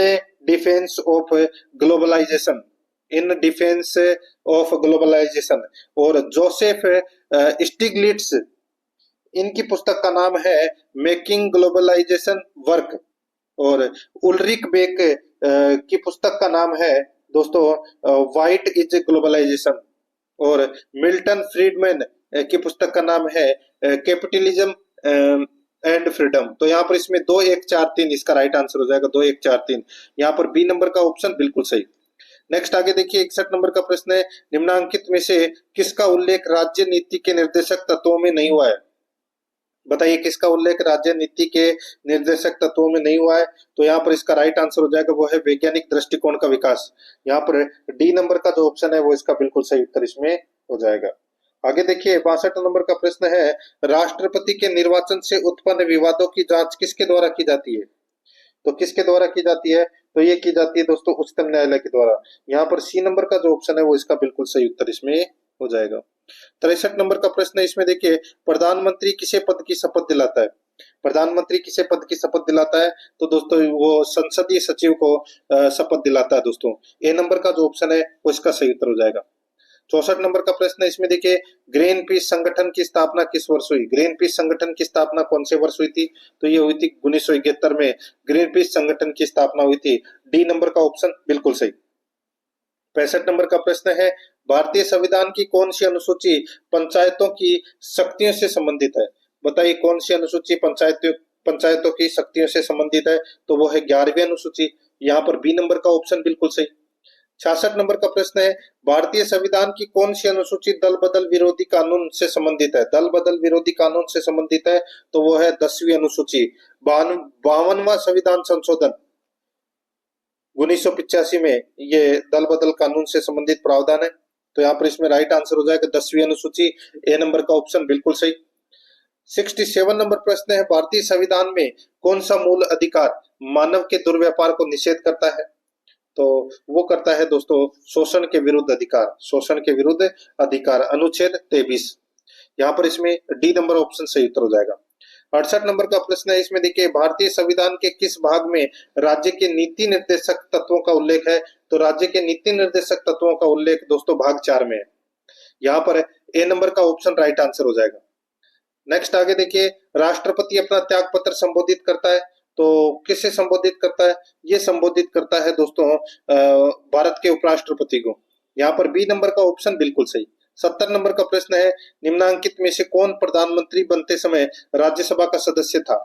defence of globalisation, in defence of globalisation. और जोसेफ स्टिग्लिट्स, इनकी पुस्तक का नाम है मेकिंग ग्लोबलाइजेशन वर्क। और उल्रिक बेक की पुस्तक का नाम है दोस्तों व्हाइट इज ग्लोबलाइजेशन। और मिल्टन फ्रीडमैन की पुस्तक का नाम है कैपिटलिज्म एंड फ्रीडम। तो यहाँ पर इसमें 2 1 4 3 इसका राइट आंसर हो जाएगा, 2 1 4 3। यहाँ पर बी नंबर का ऑप्शन बिल्कुल सही। नेक्स्ट आगे देखिए 61 नंबर का प्रश्न है, निम्नांकित में से किसका उल्लेख राज्य नीति के निर्देशक तत्वों में नहीं हुआ है? बताइए किसका उल्लेख राज्य नीति के निर्देशक तत्वों में नहीं हुआ है? तो यहाँ पर इसका राइट आंसर हो जाएगा वो है वैज्ञानिक दृष्टिकोण का विकास। यहाँ पर डी नंबर का जो ऑप्शन है वो इसका बिल्कुल सही उत्तर इसमें हो जाएगा। आगे देखिए 62 नंबर का प्रश्न है, राष्ट्रपति के निर्वाचन से उत्पन्न विवादों की जांच किसके द्वारा की जाती है? तो किसके द्वारा की जाती है? तो ये की जाती है दोस्तों उच्चतम न्यायालय के द्वारा। यहाँ पर सी नंबर का जो ऑप्शन है वो इसका बिल्कुल सही उत्तर इसमें हो जाएगा। 63 नंबर का प्रश्न है, इसमें देखिए प्रधानमंत्री किसे पद की शपथ दिलाता है? प्रधानमंत्री किसे पद की शपथ दिलाता है? तो दोस्तों वो संसदीय सचिव को शपथ दिलाता है दोस्तों। ए नंबर का जो ऑप्शन है वो इसका सही उत्तर हो जाएगा। 64 नंबर का प्रश्न है, इसमें देखिए ग्रीन पीस संगठन की स्थापना किस वर्ष हुई? ग्रीन पीस संगठन की स्थापना कौन से वर्ष हुई थी? तो ये हुई थी 1971 में ग्रीन पीस संगठन की स्थापना हुई थी। डी नंबर का ऑप्शन बिल्कुल सही। 65 नंबर का प्रश्न है, भारतीय संविधान की कौन सी अनुसूची पंचायतों की शक्तियों से संबंधित है? बताइए कौन सी अनुसूची पंचायतों की शक्तियों से संबंधित है? तो वो है 11वीं अनुसूची। यहाँ पर बी नंबर का ऑप्शन बिल्कुल सही। 66 नंबर का प्रश्न है, भारतीय संविधान की कौन सी अनुसूची दल बदल विरोधी कानून से संबंधित है? दल बदल विरोधी कानून से संबंधित है तो वो है 10वीं अनुसूची। 52वां संविधान संशोधन 1985 में ये दल बदल कानून से संबंधित प्रावधान है। तो यहाँ पर इसमें राइट आंसर हो जाएगा 10वीं अनुसूची। ए नंबर का ऑप्शन बिल्कुल सही। 67 नंबर प्रश्न है, भारतीय संविधान में कौन सा मूल अधिकार मानव के दुर्व्यापार को निषेध करता है? तो वो करता है दोस्तों शोषण के विरुद्ध अधिकार। शोषण के विरुद्ध अधिकार अनुच्छेद 23। यहाँ पर इसमें डी नंबर ऑप्शन सही उत्तर हो जाएगा। 68 नंबर का प्रश्न है, इसमें देखिए भारतीय संविधान के किस भाग में राज्य के नीति निर्देशक तत्वों का उल्लेख है? तो राज्य के नीति निर्देशक तत्वों का उल्लेख दोस्तों भाग 4 में है। यहाँ पर ए नंबर का ऑप्शन राइट आंसर हो जाएगा। नेक्स्ट आगे देखिए, राष्ट्रपति अपना त्याग पत्र संबोधित करता है तो किससे संबोधित करता है? ये संबोधित करता है दोस्तों भारत के उपराष्ट्रपति को। यहाँ पर बी नंबर का ऑप्शन बिल्कुल सही। 70 नंबर का प्रश्न है, निम्नांकित में से कौन प्रधानमंत्री बनते समय राज्यसभा का सदस्य था?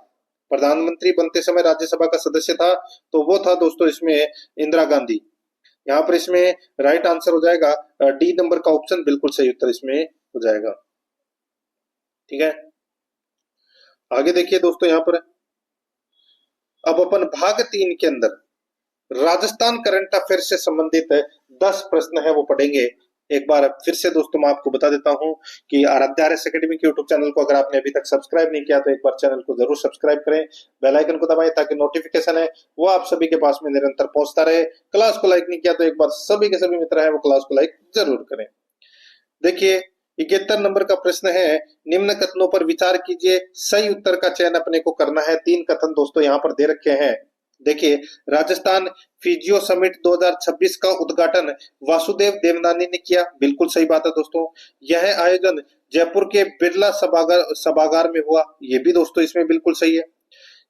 प्रधानमंत्री बनते समय राज्यसभा का सदस्य था तो वो था दोस्तों इसमें इंदिरा गांधी। यहाँ पर इसमें राइट आंसर हो जाएगा डी नंबर का ऑप्शन बिल्कुल सही उत्तर इसमें हो जाएगा। ठीक है, आगे देखिए दोस्तों, यहाँ पर अब अपन भाग 3 के अंदर राजस्थान करंट अफेयर से संबंधित 10 प्रश्न है वो पढ़ेंगे। एक बार फिर से दोस्तों मैं आपको बता देता हूं कि आराध्या आरएस एकेडमी के यूट्यूब चैनल को अगर आपने अभी तक सब्सक्राइब नहीं किया तो एक बार चैनल को जरूर सब्सक्राइब करें, बेल आइकन को दबाएं ताकि नोटिफिकेशन है वो आप सभी के पास में निरंतर पहुंचता रहे। क्लास को लाइक नहीं किया तो एक बार सभी के सभी मित्र हैं वो क्लास को लाइक जरूर करें। देखिए 71 नंबर का प्रश्न है, निम्न कथनों पर विचार कीजिए, सही उत्तर का चयन अपने को करना है। 3 कथन दोस्तों यहाँ पर दे रखे हैं। देखिए, राजस्थान फिजियो समिट 2026 का उद्घाटन वासुदेव देवनानी ने किया। बिल्कुल सही बात है दोस्तों। यह आयोजन जयपुर के बिरला सभागार में हुआ। ये भी दोस्तों इसमें बिल्कुल सही है।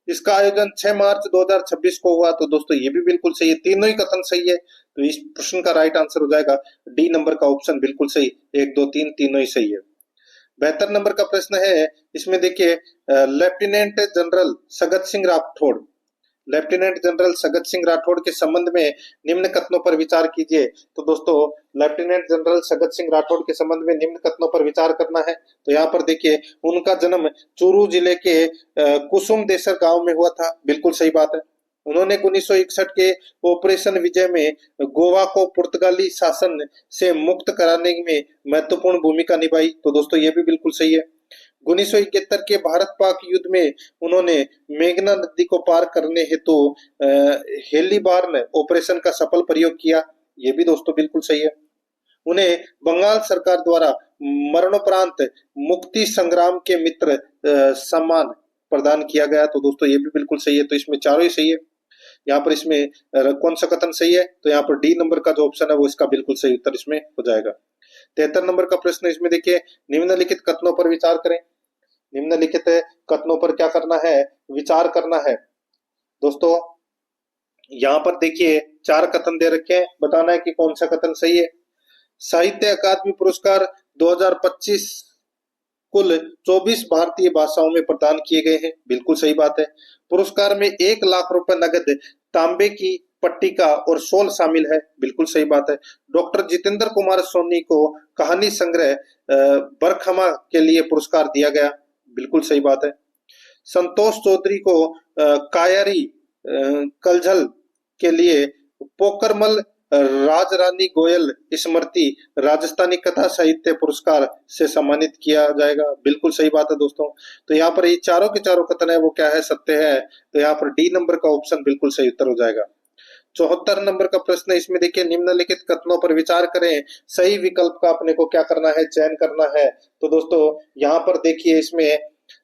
इसका आयोजन 6 मार्च 2026 को हुआ। तो दोस्तों ये भी बिल्कुल सही है। तीनों ही कथन सही है। तो इस प्रश्न का राइट आंसर हो जाएगा डी नंबर का ऑप्शन बिल्कुल सही। 1 2 3 तीनों ही सही है। 72 नंबर का प्रश्न है, इसमें देखिए lieutenant general Sagat Singh Rathore lieutenant general Sagat Singh Rathore के संबंध में निम्न कथनों पर विचार कीजिए। तो दोस्तों लेफ्टिनेंट जनरल सगत सिंह राठौड़ के संबंध में निम्न कथनों पर विचार करना है। तो यहाँ पर देखिए उनका जन्म चूरू जिले के कुसुम देसर गांव में हुआ था। बिल्कुल सही बात है। उन्होंने 1961 के ऑपरेशन विजय में गोवा को पुर्तगाली शासन से मुक्त कराने में महत्वपूर्ण भूमिका निभाई। तो दोस्तों ये भी बिल्कुल सही है। 1971 के भारत पाक युद्ध में उन्होंने मेघना नदी को पार करने हेतु हेलीबार्न ऑपरेशन का सफल प्रयोग किया। ये भी दोस्तों बिल्कुल सही है। उन्हें बंगाल सरकार द्वारा मरणोपरांत मुक्ति संग्राम के मित्र सम्मान प्रदान किया गया। तो दोस्तों ये भी बिल्कुल सही है। तो इसमें चारों ही सही है। यहाँ पर इसमें कौन सा कथन सही है? तो यहाँ पर डी नंबर का जो ऑप्शन है वो इसका बिल्कुल सही उत्तर इसमें हो जाएगा। 73 नंबर का प्रश्न इसमें देखिए, निम्नलिखित कथनों पर विचार करें। निम्नलिखित कथनों पर क्या करना है? विचार करना है। दोस्तों यहाँ पर देखिए 4 कथन दे रखे हैं, बताना है कि कौन सा कथन सही है। साहित्य अकादमी पुरस्कार 2025 कुल 24 भारतीय भाषाओं में प्रदान किए गए हैं। बिल्कुल सही बात है। पुरस्कार में 1 लाख रुपए नगद, तांबे की पट्टिका और शॉल शामिल है। बिल्कुल सही बात है। डॉक्टर जितेंद्र कुमार सोनी को कहानी संग्रह बरखमा के लिए पुरस्कार दिया गया। बिल्कुल सही बात है। संतोष चौधरी को कायरी कलझल के लिए पोकरमल राजरानी गोयल स्मृति राजस्थानी कथा साहित्य पुरस्कार से सम्मानित किया जाएगा। बिल्कुल सही बात है दोस्तों। तो यहाँ पर ये चारों के चारों कथन है वो क्या है, सत्य है। तो यहाँ पर डी नंबर का ऑप्शन बिल्कुल सही उत्तर हो जाएगा। 74 नंबर का प्रश्न है, इसमें देखिए निम्नलिखित कथनों पर विचार करें, सही विकल्प का अपने को क्या करना है, चयन करना है। तो दोस्तों यहाँ पर देखिए इसमें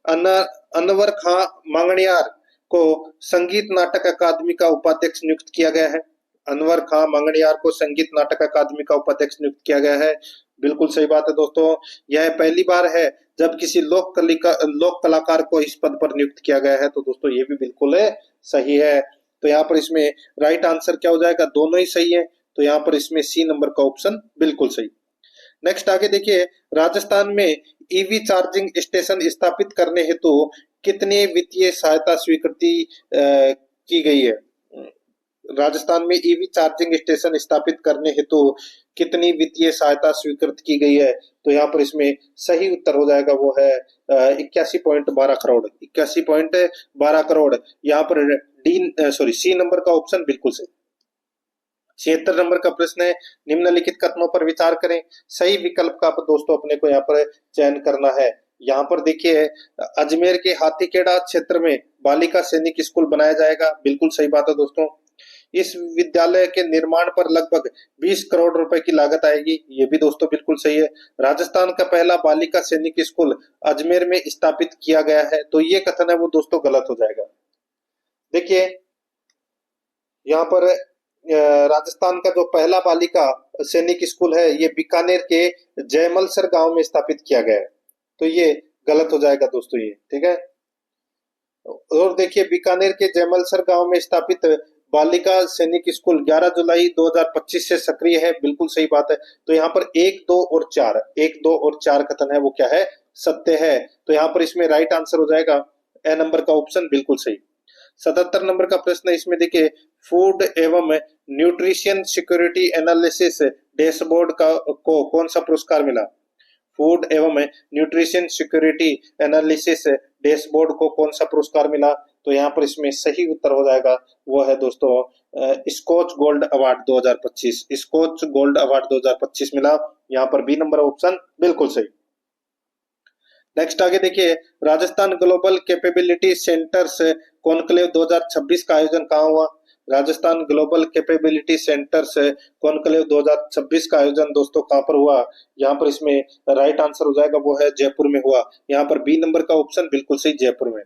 अनवर खां मांगणियार को संगीत नाटक अकादमी का उपाध्यक्ष नियुक्त किया गया है। अनवर खां मांगणियार को संगीत नाटक अकादमी का उपाध्यक्ष नियुक्त किया गया है। बिल्कुल सही बात है दोस्तों। यह पहली बार है जब किसी लोक कलाकार को इस पद पर नियुक्त किया गया है। तो दोस्तों ये भी बिल्कुल सही है। तो यहाँ पर इसमें राइट आंसर क्या हो जाएगा, दोनों ही सही है। तो यहाँ पर इसमें सी नंबर का ऑप्शन बिल्कुल सही। नेक्स्ट आगे देखिए, राजस्थान में ईवी चार्जिंग स्टेशन स्थापित करने हेतु कितनी वित्तीय सहायता स्वीकृति की गई है। राजस्थान में ईवी चार्जिंग स्टेशन स्थापित करने हेतु कितनी वित्तीय सहायता स्वीकृत की गई है। तो यहाँ पर इसमें सही उत्तर हो जाएगा वो है 81.12 करोड़। 81.12 करोड़। यहाँ पर सी नंबर का ऑप्शन बिल्कुल सही। 76 नंबर का प्रश्न है, निम्नलिखित कथनों पर विचार करें, सही विकल्प का दोस्तों अपने को यहाँ पर चयन करना है। यहाँ पर देखिए अजमेर के हाथीखेड़ा क्षेत्र में बालिका सैनिक स्कूल बनाया जाएगा। बिल्कुल सही बात है दोस्तों। इस विद्यालय के निर्माण पर लगभग 20 करोड़ रुपए की लागत आएगी। ये भी दोस्तों बिल्कुल सही है। राजस्थान का पहला बालिका सैनिक स्कूल अजमेर में स्थापित किया गया है। तो ये कथन है वो दोस्तों गलत हो जाएगा। देखिए यहाँ पर राजस्थान का जो पहला बालिका सैनिक स्कूल है ये बीकानेर के जयमलसर गांव में स्थापित किया गया है। तो ये गलत हो जाएगा दोस्तों ये, ठीक है। और देखिए बीकानेर के जयमलसर गांव में स्थापित बालिका सैनिक स्कूल 11 जुलाई 2025 से सक्रिय है। बिल्कुल सही बात है। तो यहाँ पर 1, 2 और 4 कथन है वो क्या है, सत्य है। तो यहाँ पर इसमें राइट आंसर हो जाएगा ए नंबर का ऑप्शन बिल्कुल सही। 77 नंबर का प्रश्न है, इसमें देखिए फूड एवं न्यूट्रिशन सिक्योरिटी एनालिसिस डैशबोर्ड को कौन सा पुरस्कार मिला। फूड एवं न्यूट्रिशन सिक्योरिटी एनालिसिस डैशबोर्ड को कौन सा पुरस्कार मिला। तो यहाँ पर इसमें सही उत्तर हो जाएगा वो है दोस्तों Skoch gold award 2025। Skoch gold award 2025 मिला। यहाँ पर बी नंबर ऑप्शन बिल्कुल सही। नेक्स्ट आगे देखिए, Rajasthan global capability centres conclave 2026 का आयोजन कहाँ हुआ। Rajasthan global capability centres conclave 2026 का आयोजन दोस्तों कहाँ पर हुआ। यहाँ पर इसमें राइट आंसर हो जाएगा वो है जयपुर में हुआ। यहाँ पर बी नंबर का ऑप्शन बिल्कुल सही, जयपुर में।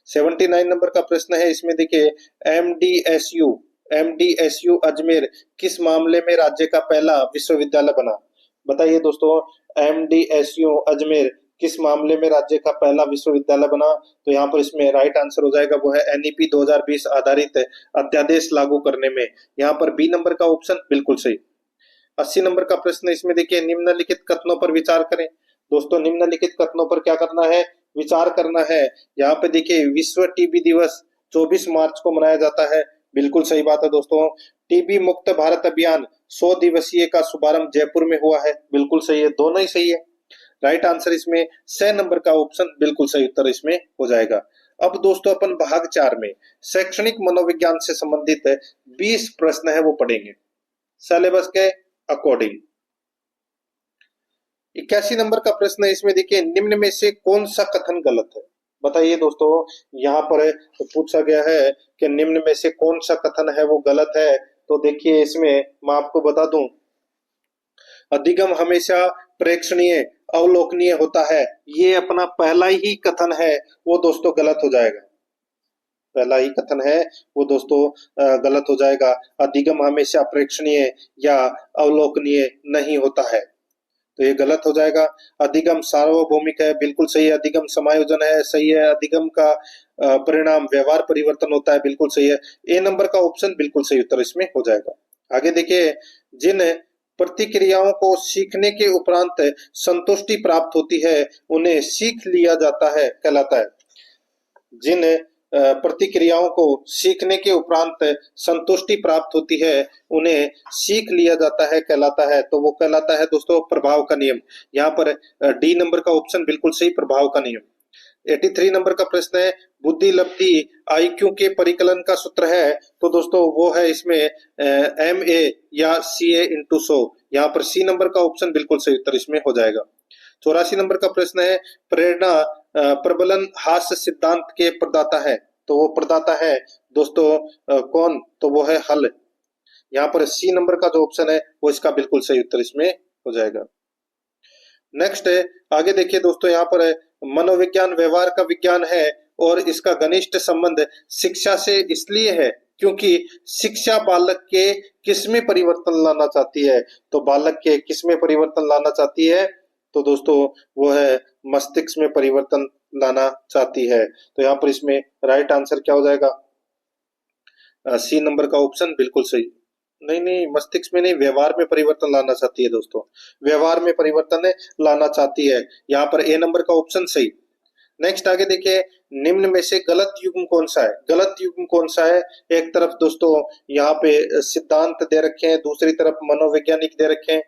79 नंबर का प्रश्न है, इसमें देखिए एमडीएसयू अजमेर किस मामले में राज्य का पहला विश्वविद्यालय बना। बताइए दोस्तों, एमडीएसयू अजमेर किस मामले में राज्य का पहला विश्वविद्यालय बना। तो यहाँ पर इसमें राइट आंसर हो जाएगा वो है एनईपी 2020 आधारित अध्यादेश लागू करने में। यहाँ पर बी नंबर का ऑप्शन बिल्कुल सही। 80 नंबर का प्रश्न, इसमें देखिए निम्नलिखित कथनों पर विचार करें। दोस्तों निम्नलिखित कथनों पर क्या करना है, विचार करना है। यहाँ पे देखिए विश्व टीबी दिवस 24 मार्च को मनाया जाता है। बिल्कुल सही बात है दोस्तों। टीबी मुक्त भारत अभियान 100 दिवसीय का शुभारंभ जयपुर में हुआ है। बिल्कुल सही है, दोनों ही सही है। राइट आंसर इसमें 6 नंबर का ऑप्शन बिल्कुल सही उत्तर इसमें हो जाएगा। अब दोस्तों अपन भाग 4 में शैक्षणिक मनोविज्ञान से संबंधित 20 प्रश्न है वो पढ़ेंगे सिलेबस के अकॉर्डिंग। 81 नंबर का प्रश्न है, इसमें देखिए निम्न में से कौन सा कथन गलत है। बताइए दोस्तों, यहाँ पर पूछा गया है कि निम्न में से कौन सा कथन है वो गलत है। तो देखिए इसमें मैं आपको बता दूं, अधिगम हमेशा प्रेक्षणीय अवलोकनीय होता है, ये अपना पहला ही कथन है वो दोस्तों गलत हो जाएगा। पहला ही कथन है वो दोस्तों गलत हो जाएगा। अधिगम हमेशा प्रेक्षणीय या अवलोकनीय नहीं होता है, तो ये गलत हो जाएगा। अधिगम सार्वभौमिक है, बिल्कुल सही है। अधिगम समायोजन है, सही है। अधिगम का परिणाम व्यवहार परिवर्तन होता है, बिल्कुल सही है। ए नंबर का ऑप्शन बिल्कुल सही उत्तर इसमें हो जाएगा। आगे देखिए, जिन प्रतिक्रियाओं को सीखने के उपरांत संतुष्टि प्राप्त होती है उन्हें सीख लिया जाता है कहलाता है। जिन प्रतिक्रियाओं को सीखने के उपरांत संतुष्टि प्राप्त होती है उन्हें सीख लिया जाता है कहलाता है। तो वो कहलाता है दोस्तों प्रभाव का नियम। यहाँ पर डी नंबर का ऑप्शन बिल्कुल सही, प्रभाव का नियम। 83 नंबर का प्रश्न है, बुद्धि लब्धि आईक्यू के परिकलन का सूत्र है। तो दोस्तों वो है इसमें MA या CA इंटू 100। यहाँ पर C नंबर का ऑप्शन बिल्कुल सही उत्तर इसमें हो जाएगा। 84 नंबर का प्रश्न है, प्रेरणा प्रबलन हास्य सिद्धांत के प्रदाता है। तो वो प्रदाता है दोस्तों कौन? तो वो है हल। यहाँ पर C नंबर का जो ऑप्शन है वो इसका बिल्कुल सही उत्तर इसमें हो जाएगा। नेक्स्ट है, आगे देखिए दोस्तों, यहाँ पर है मनोविज्ञान व्यवहार का विज्ञान है और इसका घनिष्ठ संबंध शिक्षा से इसलिए है क्योंकि शिक्षा बालक के किसमें परिवर्तन लाना चाहती है। तो बालक के किसमें परिवर्तन लाना चाहती है? तो दोस्तों वो है मस्तिष्क में परिवर्तन लाना चाहती है। तो यहाँ पर इसमें राइट आंसर क्या हो जाएगा? C नंबर का ऑप्शन बिल्कुल सही। नहीं, मस्तिष्क में नहीं, व्यवहार में परिवर्तन लाना चाहती है दोस्तों, व्यवहार में परिवर्तन लाना चाहती है। यहाँ पर A नंबर का ऑप्शन सही। नेक्स्ट आगे देखिए, निम्न में से गलत युग्म कौन सा है? गलत युग्म कौन सा है? एक तरफ दोस्तों यहाँ पे सिद्धांत दे रखे हैं, दूसरी तरफ मनोवैज्ञानिक दे रखे हैं।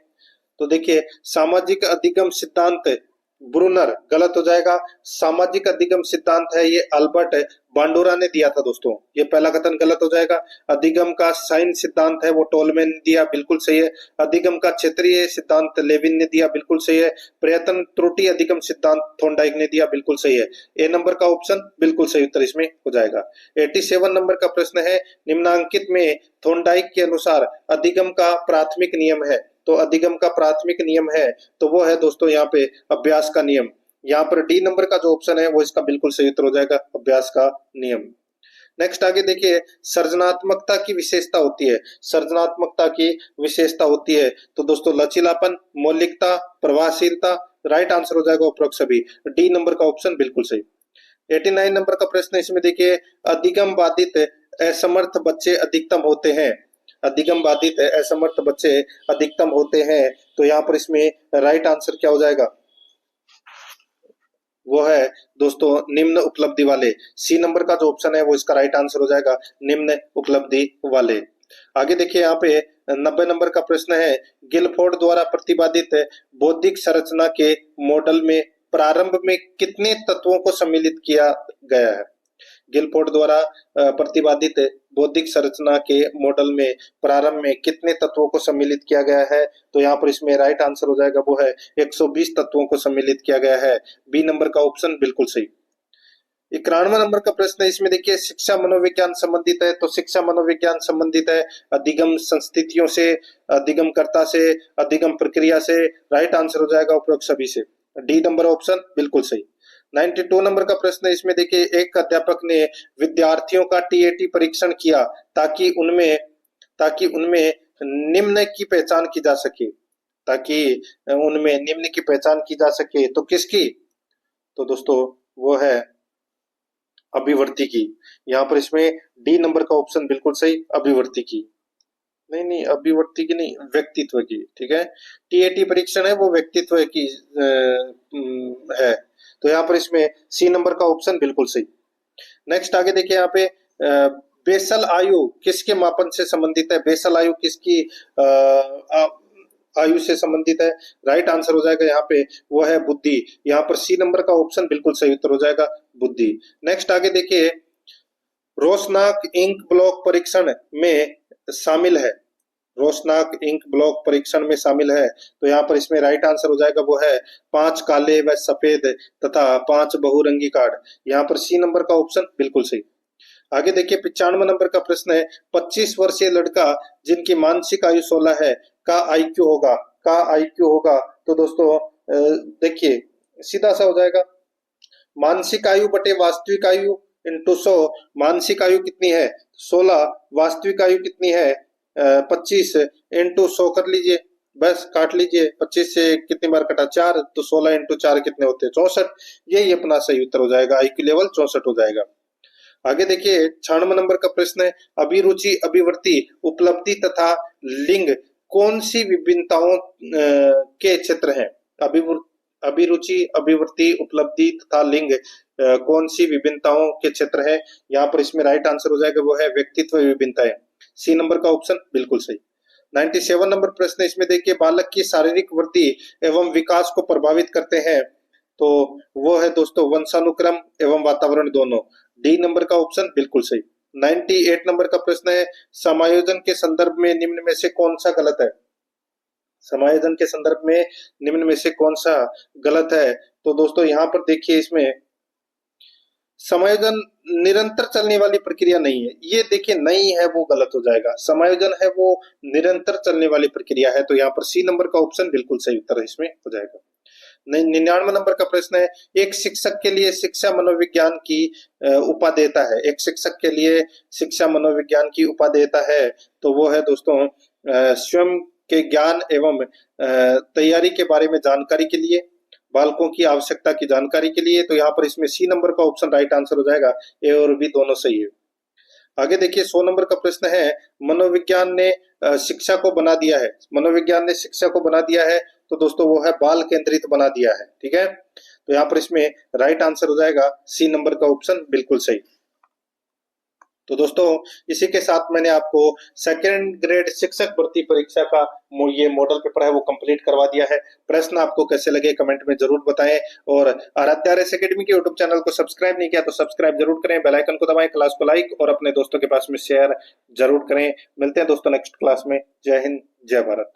तो देखिए, सामाजिक अधिगम सिद्धांत ब्रूनर गलत हो जाएगा। सामाजिक अधिगम सिद्धांत है ये अल्बर्ट बांडुरा ने दिया था दोस्तों, ये पहला कथन गलत हो जाएगा। अधिगम का साइन सिद्धांत है वो टोलमैन ने दिया, बिल्कुल सही है। अधिगम का क्षेत्रीय सिद्धांत लेविन ने दिया, बिल्कुल सही है। प्रयत्न त्रुटि अधिगम सिद्धांत थॉर्नडाइक ने दिया, बिल्कुल सही है। A नंबर का ऑप्शन बिल्कुल सही उत्तर इसमें हो जाएगा। 87 नंबर का प्रश्न है, निम्नांकित में थॉर्नडाइक के अनुसार अधिगम का प्राथमिक नियम है। तो अधिगम का प्राथमिक नियम है तो वो है दोस्तों यहाँ पे अभ्यास का नियम। यहाँ पर D नंबर का जो ऑप्शन है वो इसका बिल्कुल सही उत्तर हो जाएगा, अभ्यास का नियम। नेक्स्ट आगे देखिए, सृजनात्मकता की विशेषता होती है। सृजनात्मकता की विशेषता होती है तो दोस्तों लचीलापन, मौलिकता, प्रभावशीलता। राइट आंसर हो जाएगा उपरोक्त सभी। D नंबर का ऑप्शन बिल्कुल सही। 89 नंबर का प्रश्न इसमें देखिए, अधिगम बाधित असमर्थ बच्चे अधिकतम होते हैं। अधिगम बाधित असमर्थ बच्चे अधिकतम होते हैं। तो यहाँ पर इसमें राइट आंसर क्या हो जाएगा? वो है दोस्तों निम्न उपलब्धि वाले। C नंबर का जो ऑप्शन है वो इसका राइट आंसर हो जाएगा, निम्न उपलब्धि वाले। आगे देखिए, यहाँ पे 90 नंबर का प्रश्न है, गिलफोर्ड द्वारा प्रतिपादित बौद्धिक संरचना के मॉडल में प्रारंभ में कितने तत्वों को सम्मिलित किया गया है? गिलफोर्ड द्वारा प्रतिपादित बौद्धिक संरचना के मॉडल में प्रारंभ में कितने तत्वों को सम्मिलित किया गया है? तो यहाँ पर इसमें राइट आंसर हो जाएगा वो है 120 तत्वों को सम्मिलित किया गया है। B नंबर का ऑप्शन बिल्कुल सही। 91 नंबर का प्रश्न है, इसमें देखिए, शिक्षा मनोविज्ञान संबंधित है। तो शिक्षा मनोविज्ञान संबंधित है अधिगम संस्थितियों से, अधिगमकर्ता से, अधिगम प्रक्रिया से। राइट आंसर हो जाएगा उपरोक्त सभी से। D नंबर ऑप्शन बिल्कुल सही। 92 नंबर का प्रश्न है, इसमें देखिए, एक अध्यापक ने विद्यार्थियों का TAT परीक्षण किया ताकि उनमें निम्न की पहचान की जा सके। ताकि उनमें निम्न की पहचान की जा सके तो किसकी? तो दोस्तों वो है अभिवृत्ति की। यहाँ पर इसमें D नंबर का ऑप्शन बिल्कुल सही, अभिवृत्ति की। नहीं, अभिवृत्ति की नहीं, व्यक्तित्व की। ठीक है, TAT परीक्षण है वो व्यक्तित्व की है। तो यहाँ पर इसमें C नंबर का ऑप्शन बिल्कुल सही। नेक्स्ट आगे देखिए, यहाँ पे बेसल आयु किसके मापन से संबंधित है? बेसल आयु किसकी आयु से संबंधित है? राइट आंसर हो जाएगा यहाँ पे वो है बुद्धि। यहाँ पर C नंबर का ऑप्शन बिल्कुल सही उत्तर हो जाएगा, बुद्धि। नेक्स्ट आगे देखिए, रोशनाक इंक ब्लॉक परीक्षण में शामिल है। रोशनाक इंक ब्लॉक परीक्षण में शामिल है। तो यहाँ पर इसमें राइट आंसर हो जाएगा वो है 5 काले व सफेद तथा 5 बहुरंगी कार्ड। यहाँ पर C नंबर का ऑप्शन बिल्कुल सही। आगे देखिए, 95 नंबर का प्रश्न है, 25 वर्षीय लड़का जिनकी मानसिक आयु 16 है का IQ होगा। तो दोस्तों देखिए, सीधा सा हो जाएगा, मानसिक आयु बटे वास्तविक आयु इंटू 100। मानसिक आयु कितनी है? 16। वास्तविक आयु कितनी है? 25 इंटू 100 कर लीजिए, बस काट लीजिए। 25 से कितनी बार कटा? 4। तो 16 इंटू 4 कितने होते हैं? 64। यही अपना सही उत्तर हो जाएगा, IQ लेवल 64 हो जाएगा। आगे देखिए, 96 नंबर का प्रश्न है, अभिरुचि, अभिवृत्ति, उपलब्धि तथा लिंग कौन सी विभिन्नताओं के क्षेत्र हैं? अभिरुचि, अभिवृत्ति, उपलब्धि तथा लिंग कौन सी विभिन्नताओं के क्षेत्र है? यहाँ पर इसमें राइट आंसर हो जाएगा वो है व्यक्तित्व विभिन्नताएं। C नंबर का ऑप्शन बिल्कुल सही। 97 नंबर प्रश्न इसमें देखिए, बालक की शारीरिक वृद्धि एवं विकास को प्रभावित करते हैं। तो वो है दोस्तों वंशानुक्रम एवं वातावरण दोनों। डी नंबर का ऑप्शन बिल्कुल सही। 98 नंबर का प्रश्न है, समायोजन के संदर्भ में निम्न में से कौन सा गलत है? समायोजन के संदर्भ में निम्न में से कौन सा गलत है? तो दोस्तों यहाँ पर देखिए, इसमें समायोजन निरंतर चलने वाली प्रक्रिया नहीं है, ये देखिए नहीं है, वो गलत हो जाएगा। समायोजन है वो निरंतर चलने वाली प्रक्रिया है, तो यहाँ पर सी नंबर का ऑप्शन बिल्कुल सही उत्तर इसमें हो जाएगा। 99 नंबर का प्रश्न है, एक शिक्षक के लिए शिक्षा मनोविज्ञान की उपादेयता है। एक शिक्षक के लिए शिक्षा मनोविज्ञान की उपादेयता है, तो वो है दोस्तों स्वयं के ज्ञान एवं तैयारी के बारे में जानकारी के लिए, बालकों की आवश्यकता की जानकारी के लिए। तो यहाँ पर इसमें सी नंबर का ऑप्शन राइट आंसर हो जाएगा। ए और बी दोनों सही है। आगे देखिए 100 नंबर का प्रश्न है, मनोविज्ञान ने शिक्षा को बना दिया है। मनोविज्ञान ने शिक्षा को बना दिया है, तो दोस्तों वो है बाल केंद्रित बना दिया है। ठीक है, तो यहाँ पर इसमें राइट आंसर हो जाएगा सी नंबर का ऑप्शन बिल्कुल सही। तो दोस्तों इसी के साथ मैंने आपको सेकेंड ग्रेड शिक्षक भर्ती परीक्षा का ये मॉडल पेपर है वो कंप्लीट करवा दिया है। प्रश्न आपको कैसे लगे कमेंट में जरूर बताएं, और आराध्या आरएस एकेडमी के यूट्यूब चैनल को सब्सक्राइब नहीं किया तो सब्सक्राइब जरूर करें, बेल आइकन को दबाएं, क्लास को लाइक और अपने दोस्तों के पास में शेयर जरूर करें। मिलते हैं दोस्तों नेक्स्ट क्लास में। जय हिंद, जय भारत।